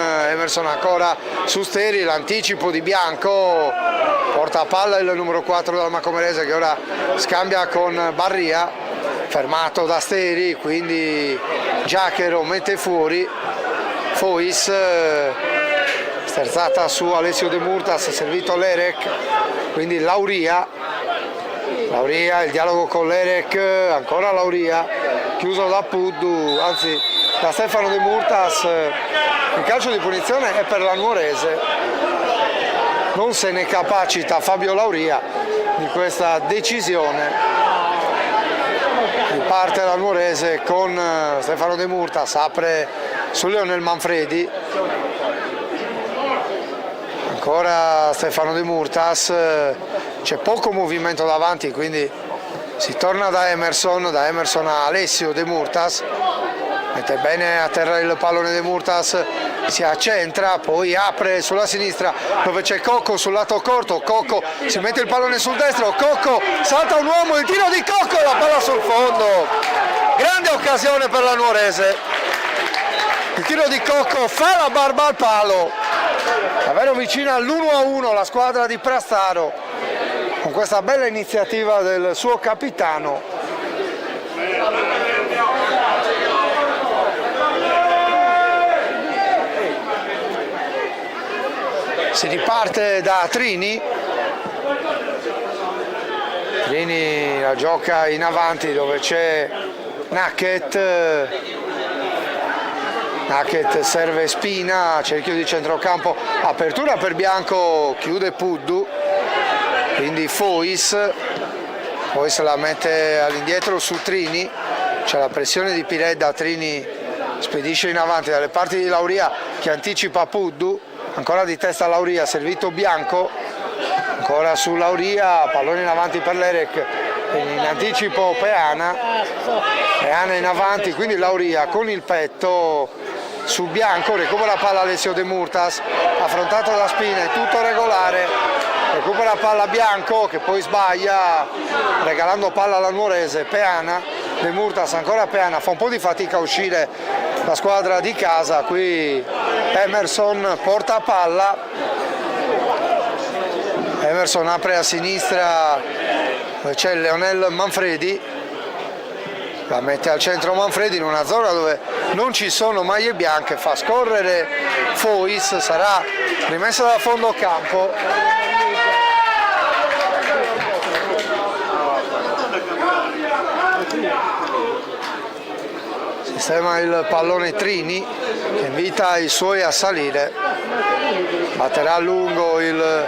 ancora su Steri, l'anticipo di Bianco, porta a palla il numero 4 della Macomerese che ora scambia con Barria, fermato da Steri, quindi Giachero mette fuori, Fois, sterzata su Alessio De Murtas, servito Lerek, quindi Lauria, il dialogo con Lerek, ancora Lauria, chiuso da Puddu, anzi da Stefano De Murtas. Il calcio di punizione è per la Nuorese, non se ne capacita Fabio Lauria di questa decisione. Riparte la Nuorese con Stefano De Murtas, apre su Leonel Manfredi, ancora Stefano De Murtas, c'è poco movimento davanti, quindi si torna da Emerson a Alessio De Murtas, mette bene a terra il pallone De Murtas, si accentra, poi apre sulla sinistra dove c'è Cocco sul lato corto, Cocco si mette il pallone sul destro, Cocco salta un uomo, il tiro di Cocco e la palla sul fondo, grande occasione per la Nuorese, il tiro di Cocco fa la barba al palo, davvero vicina all'1-1 la squadra di Prastaro con questa bella iniziativa del suo capitano. Si riparte da Trini, Trini la gioca in avanti dove c'è Nacket, Nacket serve Spina, cerchio di centrocampo, apertura per Bianco, chiude Puddu, quindi Fois la mette all'indietro su Trini, c'è la pressione di Piredda, Trini spedisce in avanti dalle parti di Lauria che anticipa Puddu, ancora di testa Lauria, servito Bianco, ancora su Lauria, pallone in avanti per l'Erek, in anticipo Peana in avanti, quindi Lauria con il petto su Bianco, recupera palla Alessio De Murtas, affrontato da Spina, è tutto regolare, recupera palla Bianco che poi sbaglia regalando palla alla Nuorese, Peana, De Murtas ancora Peana, fa un po' di fatica a uscire la squadra di casa, qui Emerson porta palla, Emerson apre a sinistra dove c'è Leonel Manfredi, la mette al centro Manfredi in una zona dove non ci sono maglie bianche, fa scorrere Fois, sarà rimessa da fondo campo. Sistema il pallone Trini che invita i suoi a salire, batterà a lungo il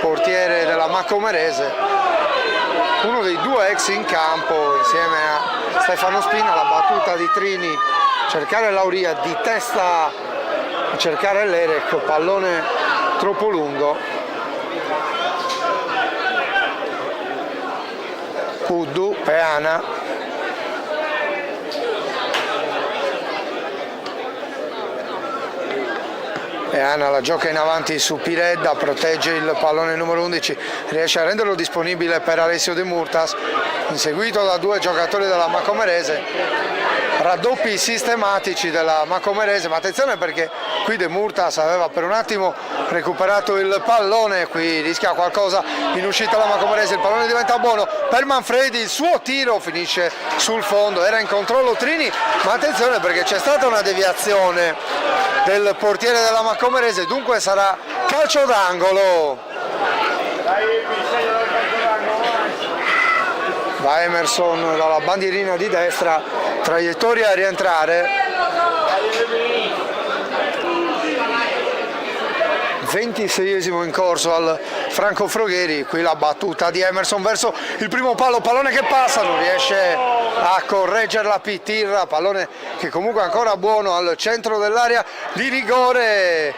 portiere della Macomerese, uno dei due ex in campo insieme a Stefano Spina, la battuta di Trini, cercare Lauria di testa, cercare l'Erek, pallone troppo lungo, Puddu, Peana, Peana la gioca in avanti su Piredda, protegge il pallone numero 11, riesce a renderlo disponibile per Alessio De Murtas, inseguito da due giocatori della Macomerese, raddoppi sistematici della Macomerese, ma attenzione perché qui De Murtas aveva per un attimo recuperato il pallone, qui rischia qualcosa in uscita la Macomerese, il pallone diventa buono per Manfredi, il suo tiro finisce sul fondo, era in controllo Trini, ma attenzione perché c'è stata una deviazione del portiere della Macomerese, dunque sarà calcio d'angolo. Va Emerson dalla bandierina di destra, traiettoria a rientrare. 26esimo in corso al Franco Frogheri, qui la battuta di Emerson verso il primo palo, pallone che passa, non riesce a correggere la Pittirra, pallone che comunque è ancora buono al centro dell'area di rigore,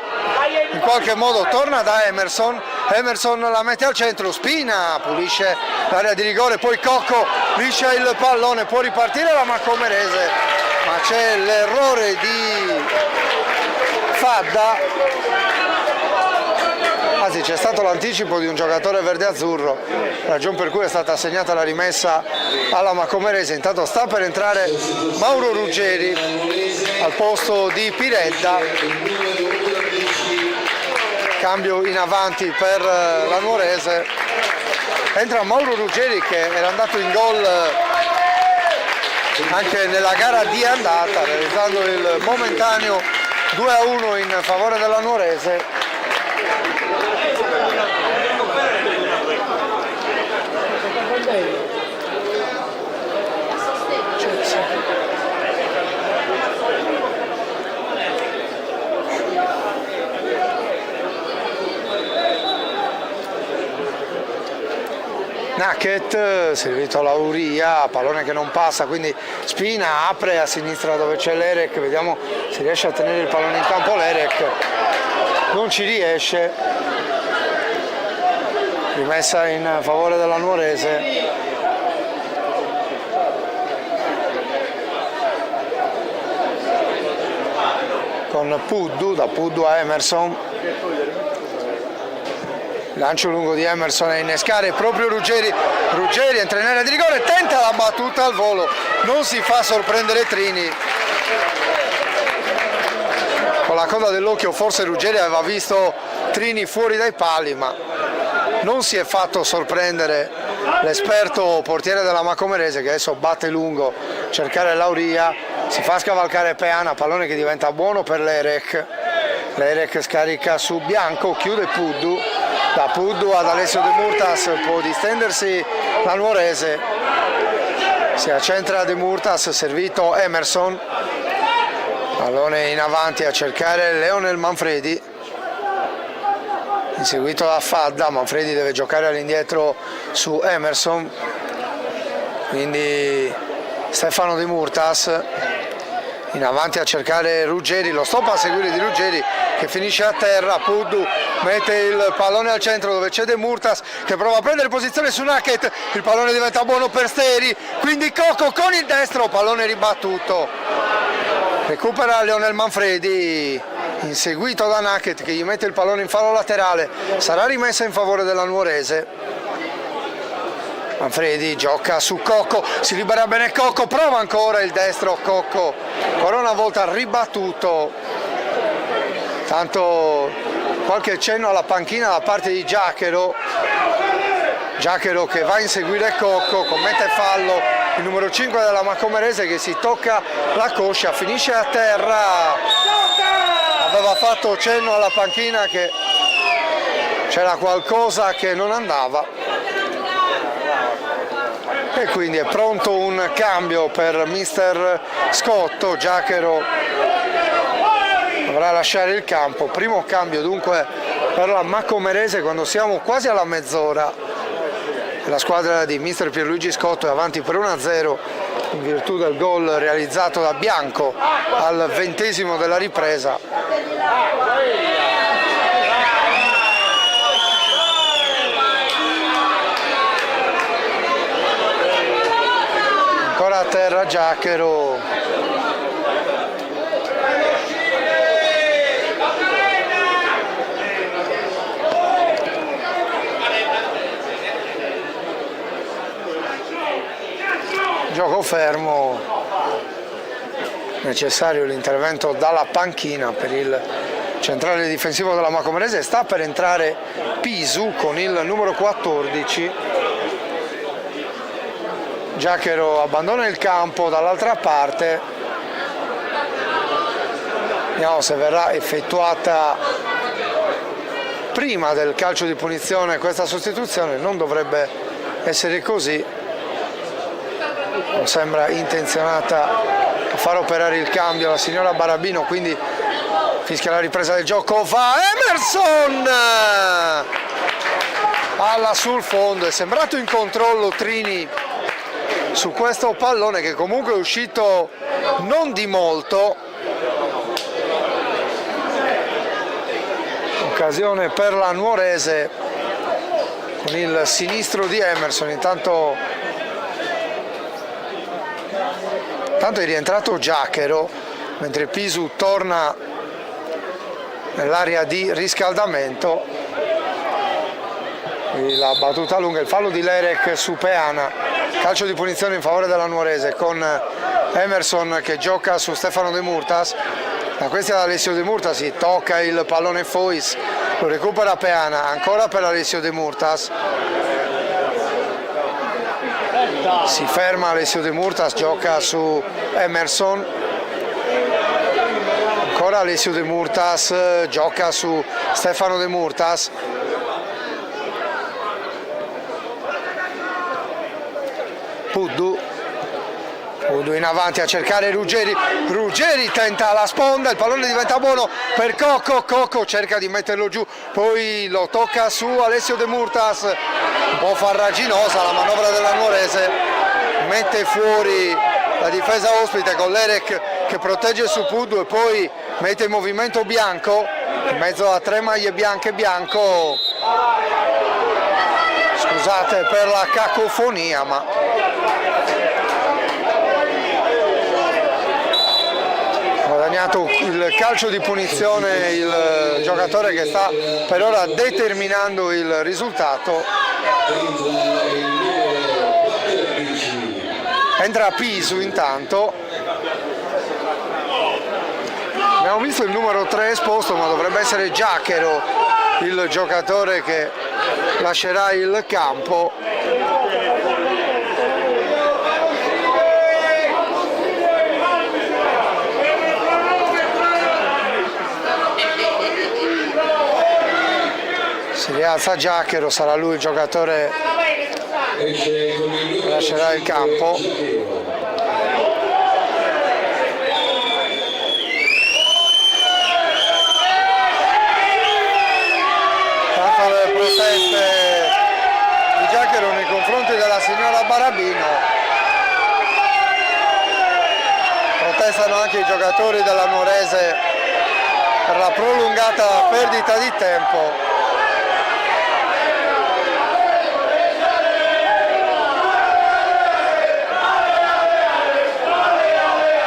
in qualche modo torna da Emerson, Emerson la mette al centro, Spina pulisce l'area di rigore, poi Cocco liscia il pallone, può ripartire la Macomerese, ma c'è l'errore di Fadda, anzi c'è stato l'anticipo di un giocatore verde-azzurro, ragion per cui è stata assegnata la rimessa alla Macomerese. Intanto sta per entrare Mauro Ruggeri al posto di Piredda, cambio in avanti per la Nuorese, entra Mauro Ruggeri che era andato in gol anche nella gara di andata realizzando il momentaneo 2-1 in favore della Nuorese. Nacket, servito a Lauria, pallone che non passa, quindi Spina apre a sinistra dove c'è l'Erek, vediamo se riesce a tenere il pallone in campo l'Erek, non ci riesce, rimessa in favore della Nuorese. con Puddu, da Puddu a Emerson. Lancio lungo di Emerson a innescare proprio Ruggeri. Ruggeri entra in area di rigore, tenta la battuta al volo, non si fa sorprendere Trini. Con la coda dell'occhio forse Ruggeri aveva visto Trini fuori dai pali, ma non si è fatto sorprendere l'esperto portiere della Macomerese, che adesso batte lungo, cercare Lauria, si fa scavalcare Peana, pallone che diventa buono per l'Erek. L'Erek scarica su Bianco, chiude Puddu. Da Puddu ad Alessio De Murtas, può distendersi la Nuorese, si accentra De Murtas, servito Emerson, pallone in avanti a cercare Leonel Manfredi, inseguito da Fadda. Manfredi deve giocare all'indietro su Emerson, quindi Stefano De Murtas in avanti a cercare Ruggeri, lo stop a seguire di Ruggeri che finisce a terra. Puddu mette il pallone al centro dove c'è De Murtas che prova a prendere posizione su Naket, il pallone diventa buono per Steri, quindi Cocco con il destro, pallone ribattuto, recupera Leonel Manfredi inseguito da Naket che gli mette il pallone in fallo laterale, sarà rimessa in favore della Nuorese. Manfredi gioca su Cocco, si libera bene Cocco, prova ancora il destro Cocco, ancora una volta ribattuto. Tanto qualche cenno alla panchina da parte di Giachero che va a inseguire Cocco, commette fallo il numero 5 della Macomerese che si tocca la coscia, finisce a terra. Aveva fatto cenno alla panchina che c'era qualcosa che non andava. E quindi è pronto un cambio per mister Scotto. Giachero dovrà lasciare il campo, primo cambio dunque per la Macomerese quando siamo quasi alla mezz'ora. La squadra di mister Pierluigi Scotto è avanti per 1-0 in virtù del gol realizzato da Bianco al 20° della ripresa. Ancora a terra Giachero, gioco fermo, necessario l'intervento dalla panchina per il centrale difensivo della Macomerese. Sta per entrare Pisu con il numero 14. Giachero abbandona il campo dall'altra parte, vediamo se verrà effettuata prima del calcio di punizione questa sostituzione, non dovrebbe essere così, non sembra intenzionata a far operare il cambio la signora Barabino, quindi fischia la ripresa del gioco, va Emerson! Palla sul fondo, è sembrato in controllo Trini su questo pallone che comunque è uscito non di molto. Occasione per la Nuorese con il sinistro di Emerson. Intanto è rientrato Giachero mentre Pisu torna nell'area di riscaldamento. La battuta lunga, il fallo di Lerek su Peana, calcio di punizione in favore della Nuorese con Emerson che gioca su Stefano De Murtas. Da questi ad Alessio De Murtas, si tocca il pallone Fois, lo recupera Peana, ancora per Alessio De Murtas, si ferma Alessio De Murtas, gioca su Emerson, ancora Alessio De Murtas, gioca su Stefano De Murtas. Puddu in avanti a cercare Ruggeri, Ruggeri tenta la sponda, il pallone diventa buono per Cocco, Cocco cerca di metterlo giù, poi lo tocca su Alessio De Murtas, un po' farraginosa la manovra della Nuorese, mette fuori la difesa ospite con l'Erek che protegge su Puddu e poi mette in movimento Bianco, in mezzo a tre maglie bianche Bianco, scusate per la cacofonia ma guadagnato il calcio di punizione il giocatore che sta per ora determinando il risultato. Entra Pisu intanto. Abbiamo visto il numero 3 esposto, ma dovrebbe essere Giachero il giocatore che lascerà il campo. Si rialza Giachero, sarà lui il giocatore che lascerà il campo. Tanto le proteste di Giachero nei confronti della signora Barabino. Protestano anche i giocatori della Nuorese per la prolungata perdita di tempo.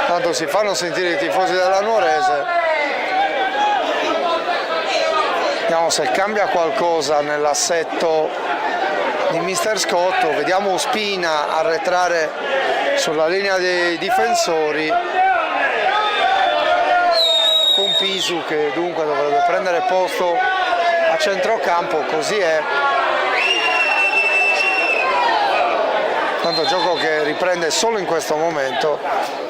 Tanto si fanno sentire i tifosi della Nuorese. Vediamo se cambia qualcosa nell'assetto di Mister Scotto. Vediamo Spina arretrare sulla linea dei difensori con Pisu che dunque dovrebbe prendere posto a centrocampo, così è. Tanto gioco che riprende solo in questo momento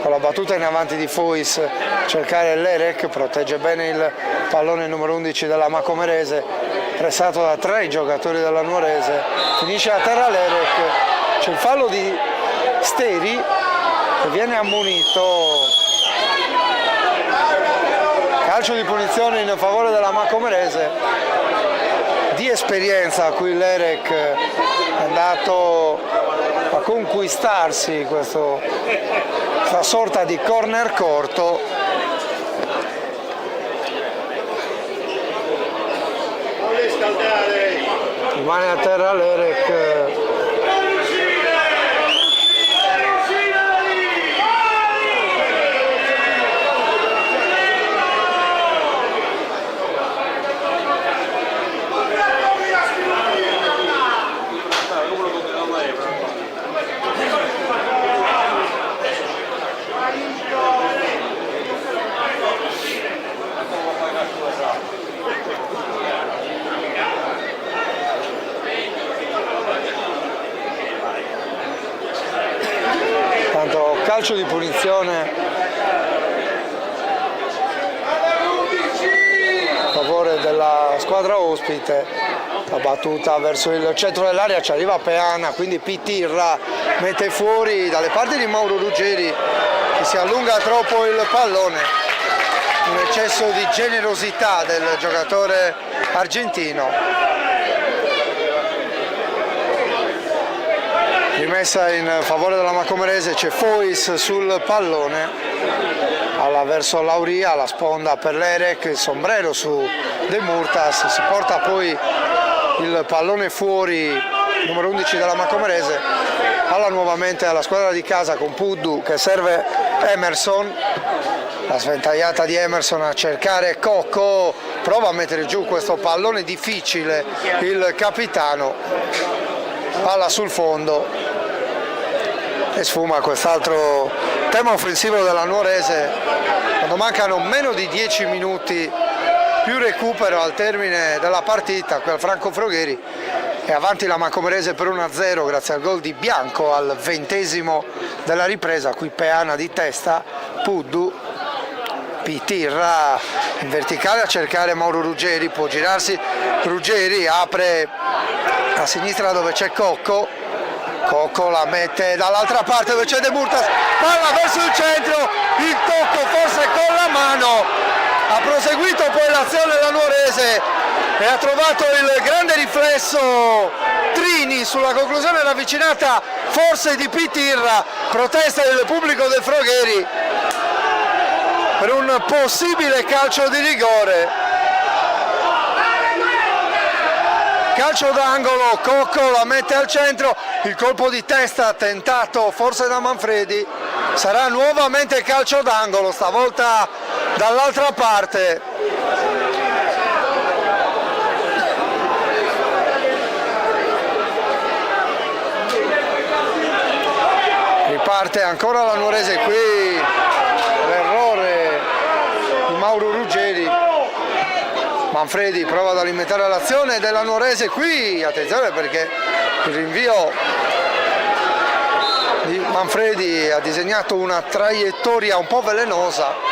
con la battuta in avanti di Fois, cercare Lerek, protegge bene il pallone numero 11 della Macomerese, pressato da 3 giocatori della Nuorese, finisce a terra Lerek, c'è il fallo di Steri che viene ammonito. Calcio di punizione in favore della Macomerese, di esperienza a cui Lerek è andato a conquistarsi questa sorta di corner corto. Rimane a terra Lerek. Calcio di punizione a favore della squadra ospite, la battuta verso il centro dell'area, ci arriva Peana, quindi Pitirra mette fuori dalle parti di Mauro Ruggeri che si allunga troppo il pallone, un eccesso di generosità del giocatore argentino. Rimessa in favore della Macomerese, c'è Fois sul pallone, verso Lauria, la sponda per Lerek, il sombrero su De Murtas, si porta poi il pallone fuori, numero 11 della Macomerese, palla nuovamente alla squadra di casa con Puddu che serve Emerson, la sventagliata di Emerson a cercare Cocco, prova a mettere giù questo pallone difficile il capitano, palla sul fondo e sfuma quest'altro tema offensivo della Nuorese quando mancano meno di 10 minuti più recupero al termine della partita qui al Franco Frogheri. È avanti la Macomerese per 1-0 grazie al gol di Bianco al 20° della ripresa, qui Peana di testa, Puddu, Pitirra in verticale a cercare Mauro Ruggeri, può girarsi Ruggeri, apre a sinistra dove c'è Cocco, Cocco la mette dall'altra parte dove c'è De Murtas, palla verso il centro, il tocco forse con la mano, ha proseguito poi l'azione della Nuorese e ha trovato il grande riflesso Trini sulla conclusione ravvicinata forse di Pitirra, protesta del pubblico del Frogheri per un possibile calcio di rigore. Calcio d'angolo, Cocco la mette al centro, il colpo di testa tentato forse da Manfredi, sarà nuovamente calcio d'angolo, stavolta dall'altra parte. Riparte ancora la Nuorese, qui l'errore di Mauro Ruggeri. Manfredi prova ad alimentare l'azione della Nuorese, qui attenzione perché il rinvio di Manfredi ha disegnato una traiettoria un po' velenosa.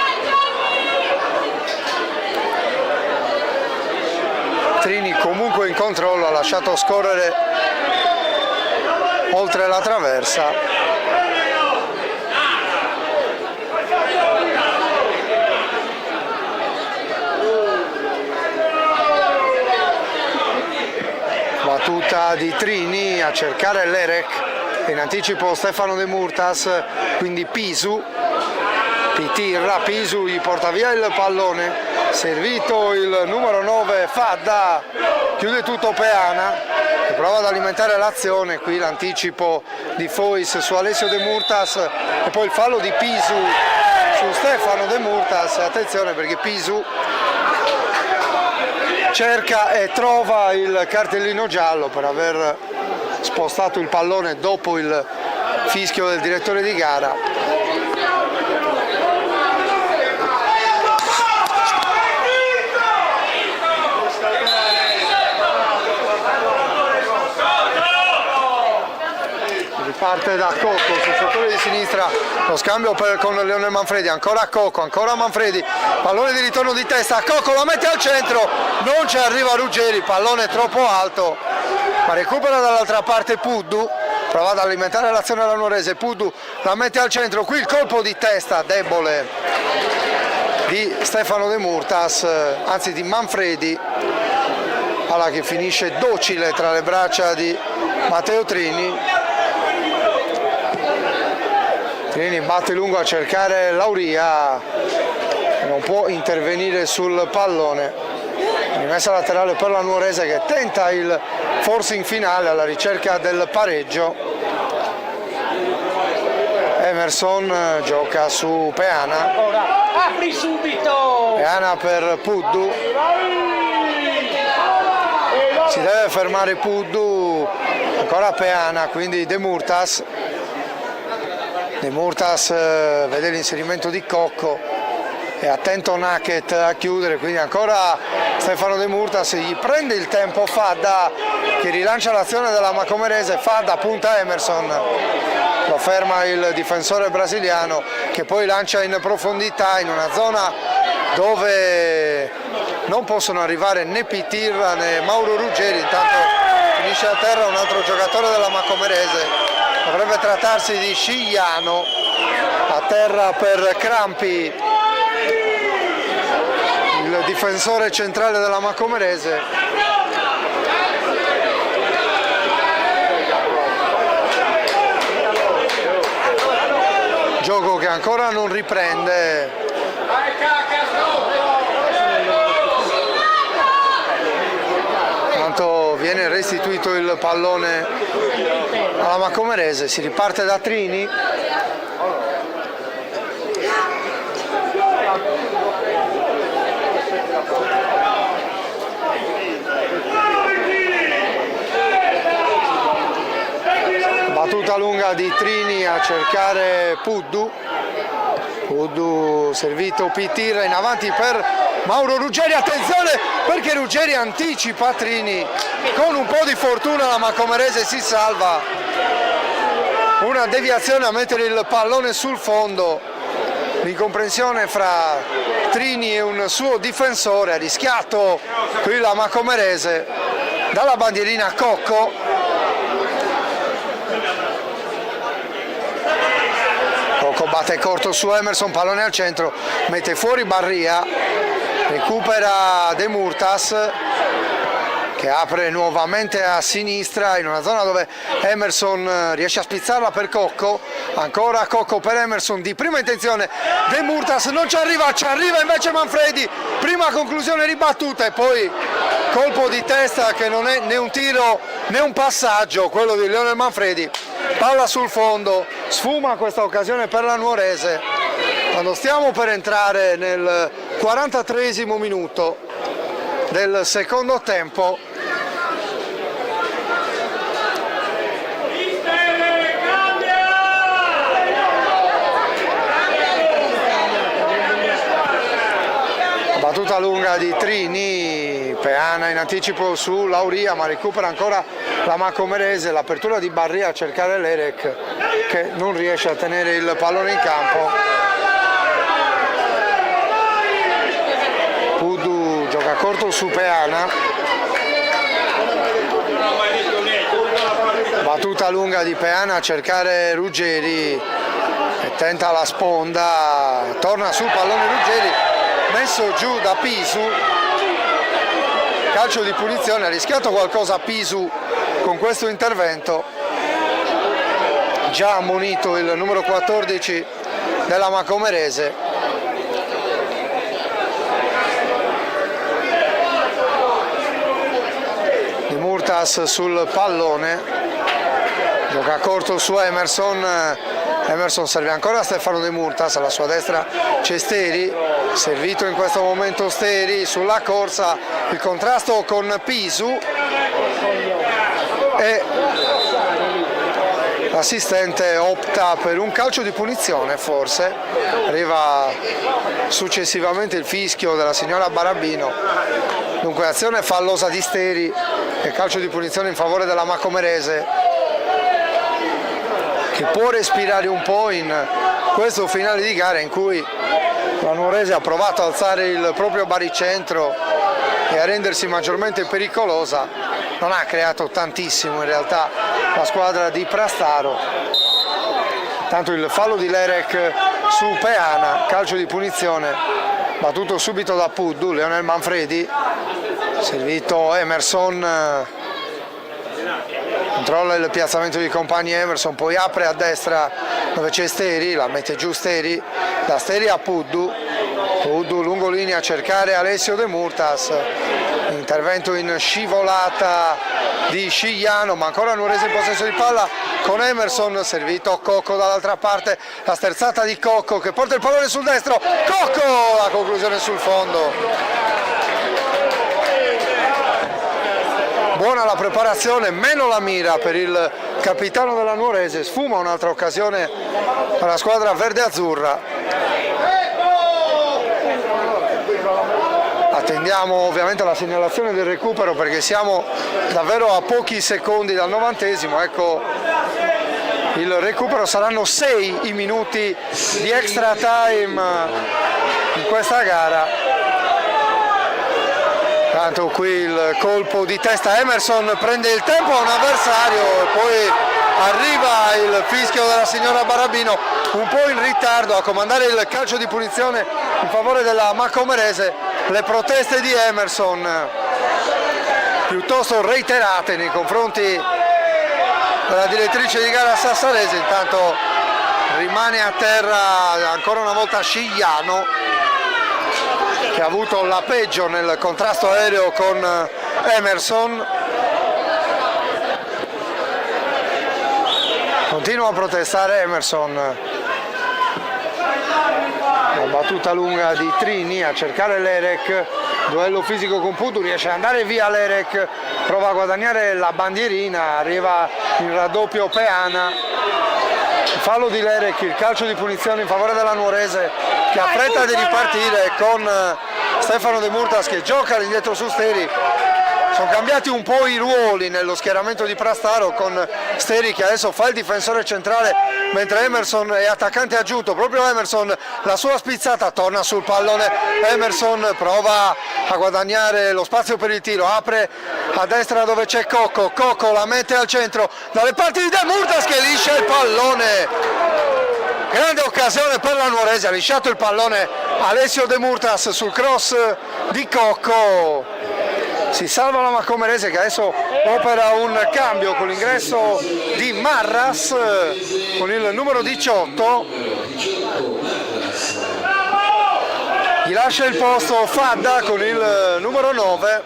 Trini comunque in controllo, ha lasciato scorrere oltre la traversa. Battuta di Trini a cercare l'Erek, in anticipo Stefano De Murtas, quindi Pisu, Pitirra, Pisu gli porta via il pallone, servito il numero 9 Fadda, chiude tutto Peana che prova ad alimentare l'azione, qui l'anticipo di Fois su Alessio De Murtas e poi il fallo di Pisu su Stefano De Murtas, attenzione perché Pisu cerca e trova il cartellino giallo per aver spostato il pallone dopo il fischio del direttore di gara. Riparte da Cocco sul settore di sinistra, lo scambio con Lionel Manfredi, ancora Cocco, ancora Manfredi, pallone di ritorno di testa, Cocco la mette al centro, non ci arriva Ruggeri, pallone troppo alto, ma recupera dall'altra parte Puddu, prova ad alimentare l'azione della Nuorese, Puddu la mette al centro, qui il colpo di testa debole di Stefano De Murtas, anzi di Manfredi, palla che finisce docile tra le braccia di Matteo Trini. Trini batte lungo a cercare Lauria, non può intervenire sul pallone. Rimessa laterale per la Nuorese che tenta il forcing finale alla ricerca del pareggio. Emerson gioca su Peana. Apri subito! Peana per Puddu. Si deve fermare Puddu, ancora Peana, quindi De Murtas. De Murtas vede l'inserimento di Cocco, è attento Naket a chiudere, quindi ancora Stefano De Murtas, gli prende il tempo Fadda che rilancia l'azione della Macomerese, Fadda punta Emerson, lo ferma il difensore brasiliano che poi lancia in profondità in una zona dove non possono arrivare né Pitirra né Mauro Ruggeri, intanto finisce a terra un altro giocatore della Macomerese. Dovrebbe trattarsi di Scigliano, a terra per Crampi, il difensore centrale della Macomerese. Gioco che ancora non riprende. Tanto viene restituito il pallone alla Macomerese, si riparte da Trini. Battuta lunga di Trini a cercare Puddu. Puddu servito Pitirra in avanti per Mauro Ruggeri, attenzione perché Ruggeri anticipa Trini, con un po' di fortuna la Macomerese si salva, una deviazione a mettere il pallone sul fondo, l'incomprensione fra Trini e un suo difensore, ha rischiato qui la Macomerese, dalla bandierina Cocco. Cocco batte corto su Emerson, pallone al centro, mette fuori Barria, recupera De Murtas che apre nuovamente a sinistra in una zona dove Emerson riesce a spizzarla per Cocco, ancora Cocco per Emerson di prima intenzione, De Murtas non ci arriva invece Manfredi, prima conclusione ribattuta e poi colpo di testa che non è né un tiro né un passaggio, quello di Lionel Manfredi, palla sul fondo, sfuma questa occasione per la Nuorese, quando stiamo per entrare nel 43esimo minuto del secondo tempo. Battuta lunga di Trini, Peana in anticipo su Lauria, ma recupera ancora la Macomerese, l'apertura di Barria a cercare l'Erek che non riesce a tenere il pallone in campo. Puddu gioca corto su Peana, battuta lunga di Peana a cercare Ruggeri e tenta la sponda, torna sul pallone Ruggeri, messo giù da Pisu, calcio di punizione. Ha rischiato qualcosa Pisu con questo intervento, già ammonito il numero 14 della Macomerese. Di Murtas sul pallone, gioca corto su Emerson. Emerson serve ancora a Stefano De Murtas, alla sua destra c'è Steri, servito in questo momento Steri sulla corsa, il contrasto con Pisu e l'assistente opta per un calcio di punizione, forse arriva successivamente il fischio della signora Barabino. Dunque azione fallosa di Steri e calcio di punizione in favore della Macomerese, che può respirare un po' in questo finale di gara in cui la Nuorese ha provato a alzare il proprio baricentro e a rendersi maggiormente pericolosa. Non ha creato tantissimo in realtà la squadra di Prastaro. Tanto il fallo di Lerek su Peana, calcio di punizione battuto subito da Puddu. Leonel Manfredi, servito Emerson, controlla il piazzamento di compagni Emerson, poi apre a destra dove c'è Steri, la mette giù Steri, da Steri a Puddu, Puddu lungo linea a cercare Alessio De Murtas, intervento in scivolata di Scigliano, ma ancora Nuorese in possesso di palla con Emerson, servito Cocco dall'altra parte, la sterzata di Cocco che porta il pallone sul destro, Cocco, la conclusione sul fondo. Buona la preparazione, meno la mira per il capitano della Nuorese, sfuma un'altra occasione per la squadra verde-azzurra. Attendiamo ovviamente la segnalazione del recupero perché siamo davvero a pochi secondi dal 90esimo, ecco il recupero, saranno 6 i minuti di extra time in questa gara. Tanto qui il colpo di testa, Emerson prende il tempo a un avversario e poi arriva il fischio della signora Barabino un po' in ritardo a comandare il calcio di punizione in favore della Macomerese. Le proteste di Emerson piuttosto reiterate nei confronti della direttrice di gara sassarese. Intanto rimane a terra ancora una volta Scigliano, che ha avuto la peggio nel contrasto aereo con Emerson. Continua a protestare Emerson. La battuta lunga di Trini a cercare l'Erek, duello fisico con Puddu, riesce ad andare via l'Erek, prova a guadagnare la bandierina, arriva in raddoppio Peana. Fallo di Lerek, il calcio di punizione in favore della Nuorese che ha fretta di ripartire con Stefano De Murtas che gioca indietro su Steri. Sono cambiati un po' i ruoli nello schieramento di Prastaro, con Steri che adesso fa il difensore centrale mentre Emerson è attaccante aggiunto. Proprio Emerson, la sua spizzata, torna sul pallone, Emerson prova a guadagnare lo spazio per il tiro, apre a destra dove c'è Cocco, Cocco la mette al centro dalle parti di De Murtas che liscia il pallone. Grande occasione per la Nuorese, ha lisciato il pallone Alessio De Murtas sul cross di Cocco. Si salva la Macomerese che adesso opera un cambio con l'ingresso di Marras con il numero 18. Gli lascia il posto Fadda con il numero 9.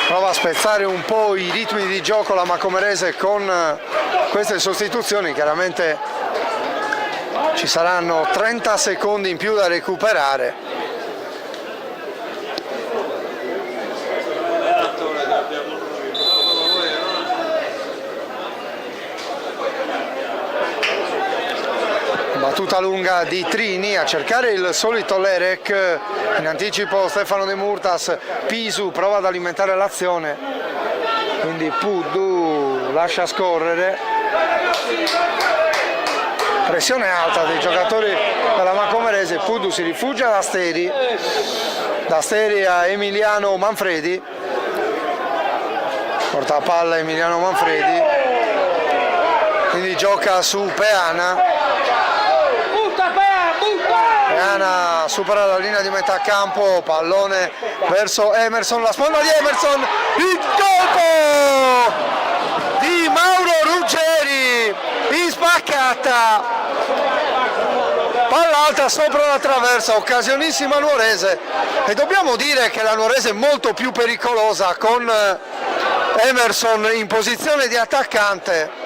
Prova a spezzare un po' i ritmi di gioco la Macomerese con queste sostituzioni chiaramente ci saranno 30 secondi in più da recuperare. Battuta lunga di Trini, a cercare il solito Lerek, in anticipo Stefano De Murtas, Pisu prova ad alimentare l'azione, quindi Puddu lascia scorrere, pressione alta dei giocatori della Macomerese, Puddu si rifugia da Steri a Emiliano Manfredi, porta a palla Emiliano Manfredi, quindi gioca su Peana. Peana supera la linea di metà campo, pallone verso Emerson, la sponda di Emerson, il colpo di Mauro Ruggeri in spaccata, palla alta sopra la traversa, occasionissima Nuorese, e dobbiamo dire che la Nuorese è molto più pericolosa con Emerson in posizione di attaccante.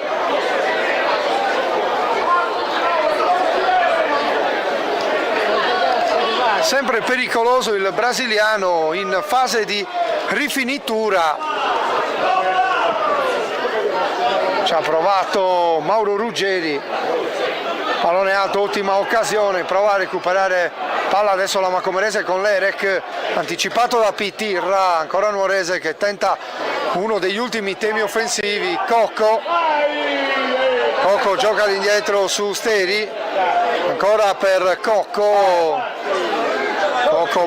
Sempre pericoloso il brasiliano in fase di rifinitura. Ci ha provato Mauro Ruggeri, pallone alto, ottima occasione, prova a recuperare palla adesso la Macomerese con Lerek, anticipato da Pitirra, ancora Nuorese che tenta uno degli ultimi temi offensivi, Cocco gioca all'indietro su Steri, ancora per Cocco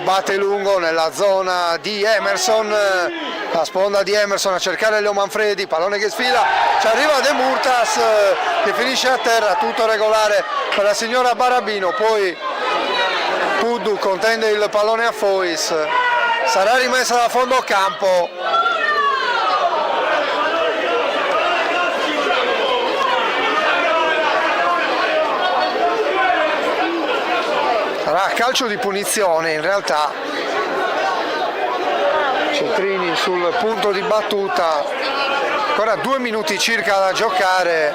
batte lungo nella zona di Emerson, la sponda di Emerson a cercare Leo Manfredi, pallone che sfila, ci arriva De Murtas che finisce a terra, tutto regolare per la signora Barabino, poi Puddu contende il pallone a Fois, sarà rimessa da fondo campo. Calcio di punizione, in realtà Cetrini sul punto di battuta, ancora 2 minuti circa da giocare,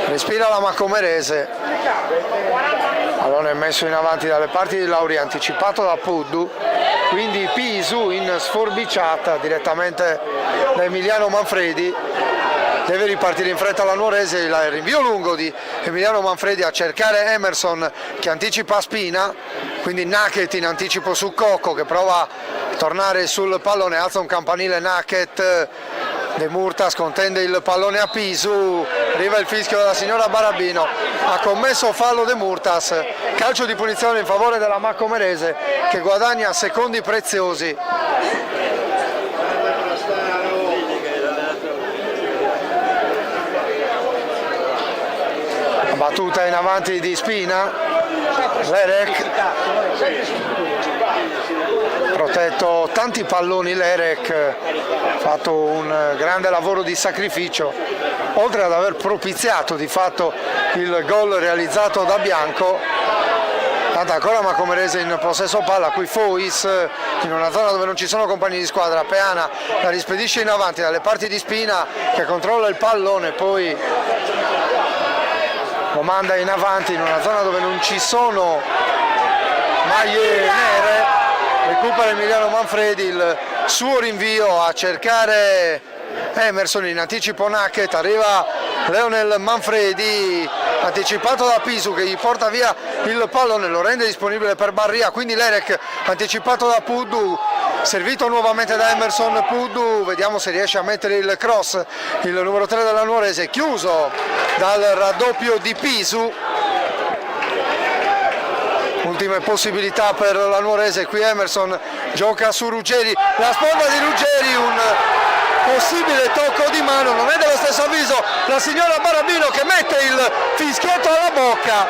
respira la Macomerese, pallone messo in avanti dalle parti di Lauri, anticipato da Puddu, quindi Pisu in sforbiciata direttamente da Emiliano Manfredi. Deve ripartire in fretta la Nuorese, il rinvio lungo di Emiliano Manfredi a cercare Emerson che anticipa Spina, quindi Nacket in anticipo su Cocco che prova a tornare sul pallone, alza un campanile Nacket, De Murtas contende il pallone a Pisu, arriva il fischio della signora Barabino, ha commesso fallo De Murtas, calcio di punizione in favore della Macomerese che guadagna secondi preziosi. Battuta in avanti di Spina, Lerek, protetto tanti palloni Lerek, ha fatto un grande lavoro di sacrificio, oltre ad aver propiziato di fatto il gol realizzato da Bianco. Tanto ancora Macomerese in possesso palla, qui Fois in una zona dove non ci sono compagni di squadra, Peana la rispedisce in avanti dalle parti di Spina che controlla il pallone, poi lo manda in avanti in una zona dove non ci sono maglie nere, recupera Emiliano Manfredi, il suo rinvio a cercare Emerson, in anticipo Nacket, arriva Leonel Manfredi, anticipato da Pisu che gli porta via il pallone, lo rende disponibile per Barria, quindi Lerek anticipato da Puddu, servito nuovamente da Emerson Puddu, vediamo se riesce a mettere il cross, il numero 3 della Nuorese, chiuso dal raddoppio di Pisu. Ultime possibilità per la Nuorese, qui Emerson gioca su Ruggeri, la sponda di Ruggeri, un possibile tocco di mano, non è dello stesso avviso la signora Barabino che mette il fischietto alla bocca,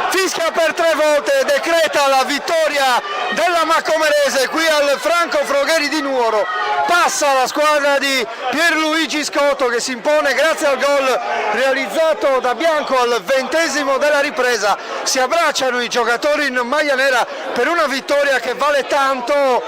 fischia per 3 volte, decreta la vittoria della Macomerese qui al Franco Frogheri di Nuoro. Passa la squadra di Pierluigi Scotto che si impone grazie al gol realizzato da Bianco al 20° della ripresa. Si abbracciano i giocatori in maglia nera per una vittoria che vale tanto.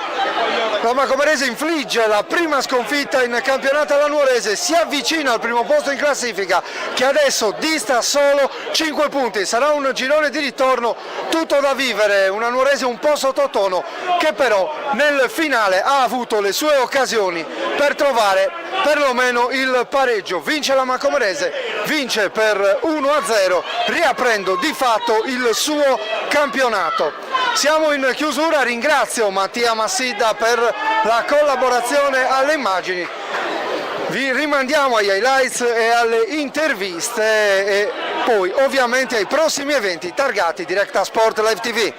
La Macomerese infligge la prima sconfitta in campionato alla Nuorese, si avvicina al primo posto in classifica che adesso dista solo 5 punti. Sarà un girone di ritorno tutto da vivere, una Nuorese un po' sottotono che però nel finale ha avuto le sue occasioni per trovare perlomeno il pareggio. Vince la Macomerese, vince per 1-0 riaprendo di fatto il suo campionato. Siamo in chiusura, ringrazio Mattia Massidda per la collaborazione alle immagini. Vi rimandiamo agli highlights e alle interviste e poi ovviamente ai prossimi eventi targati Directa Sport Live TV.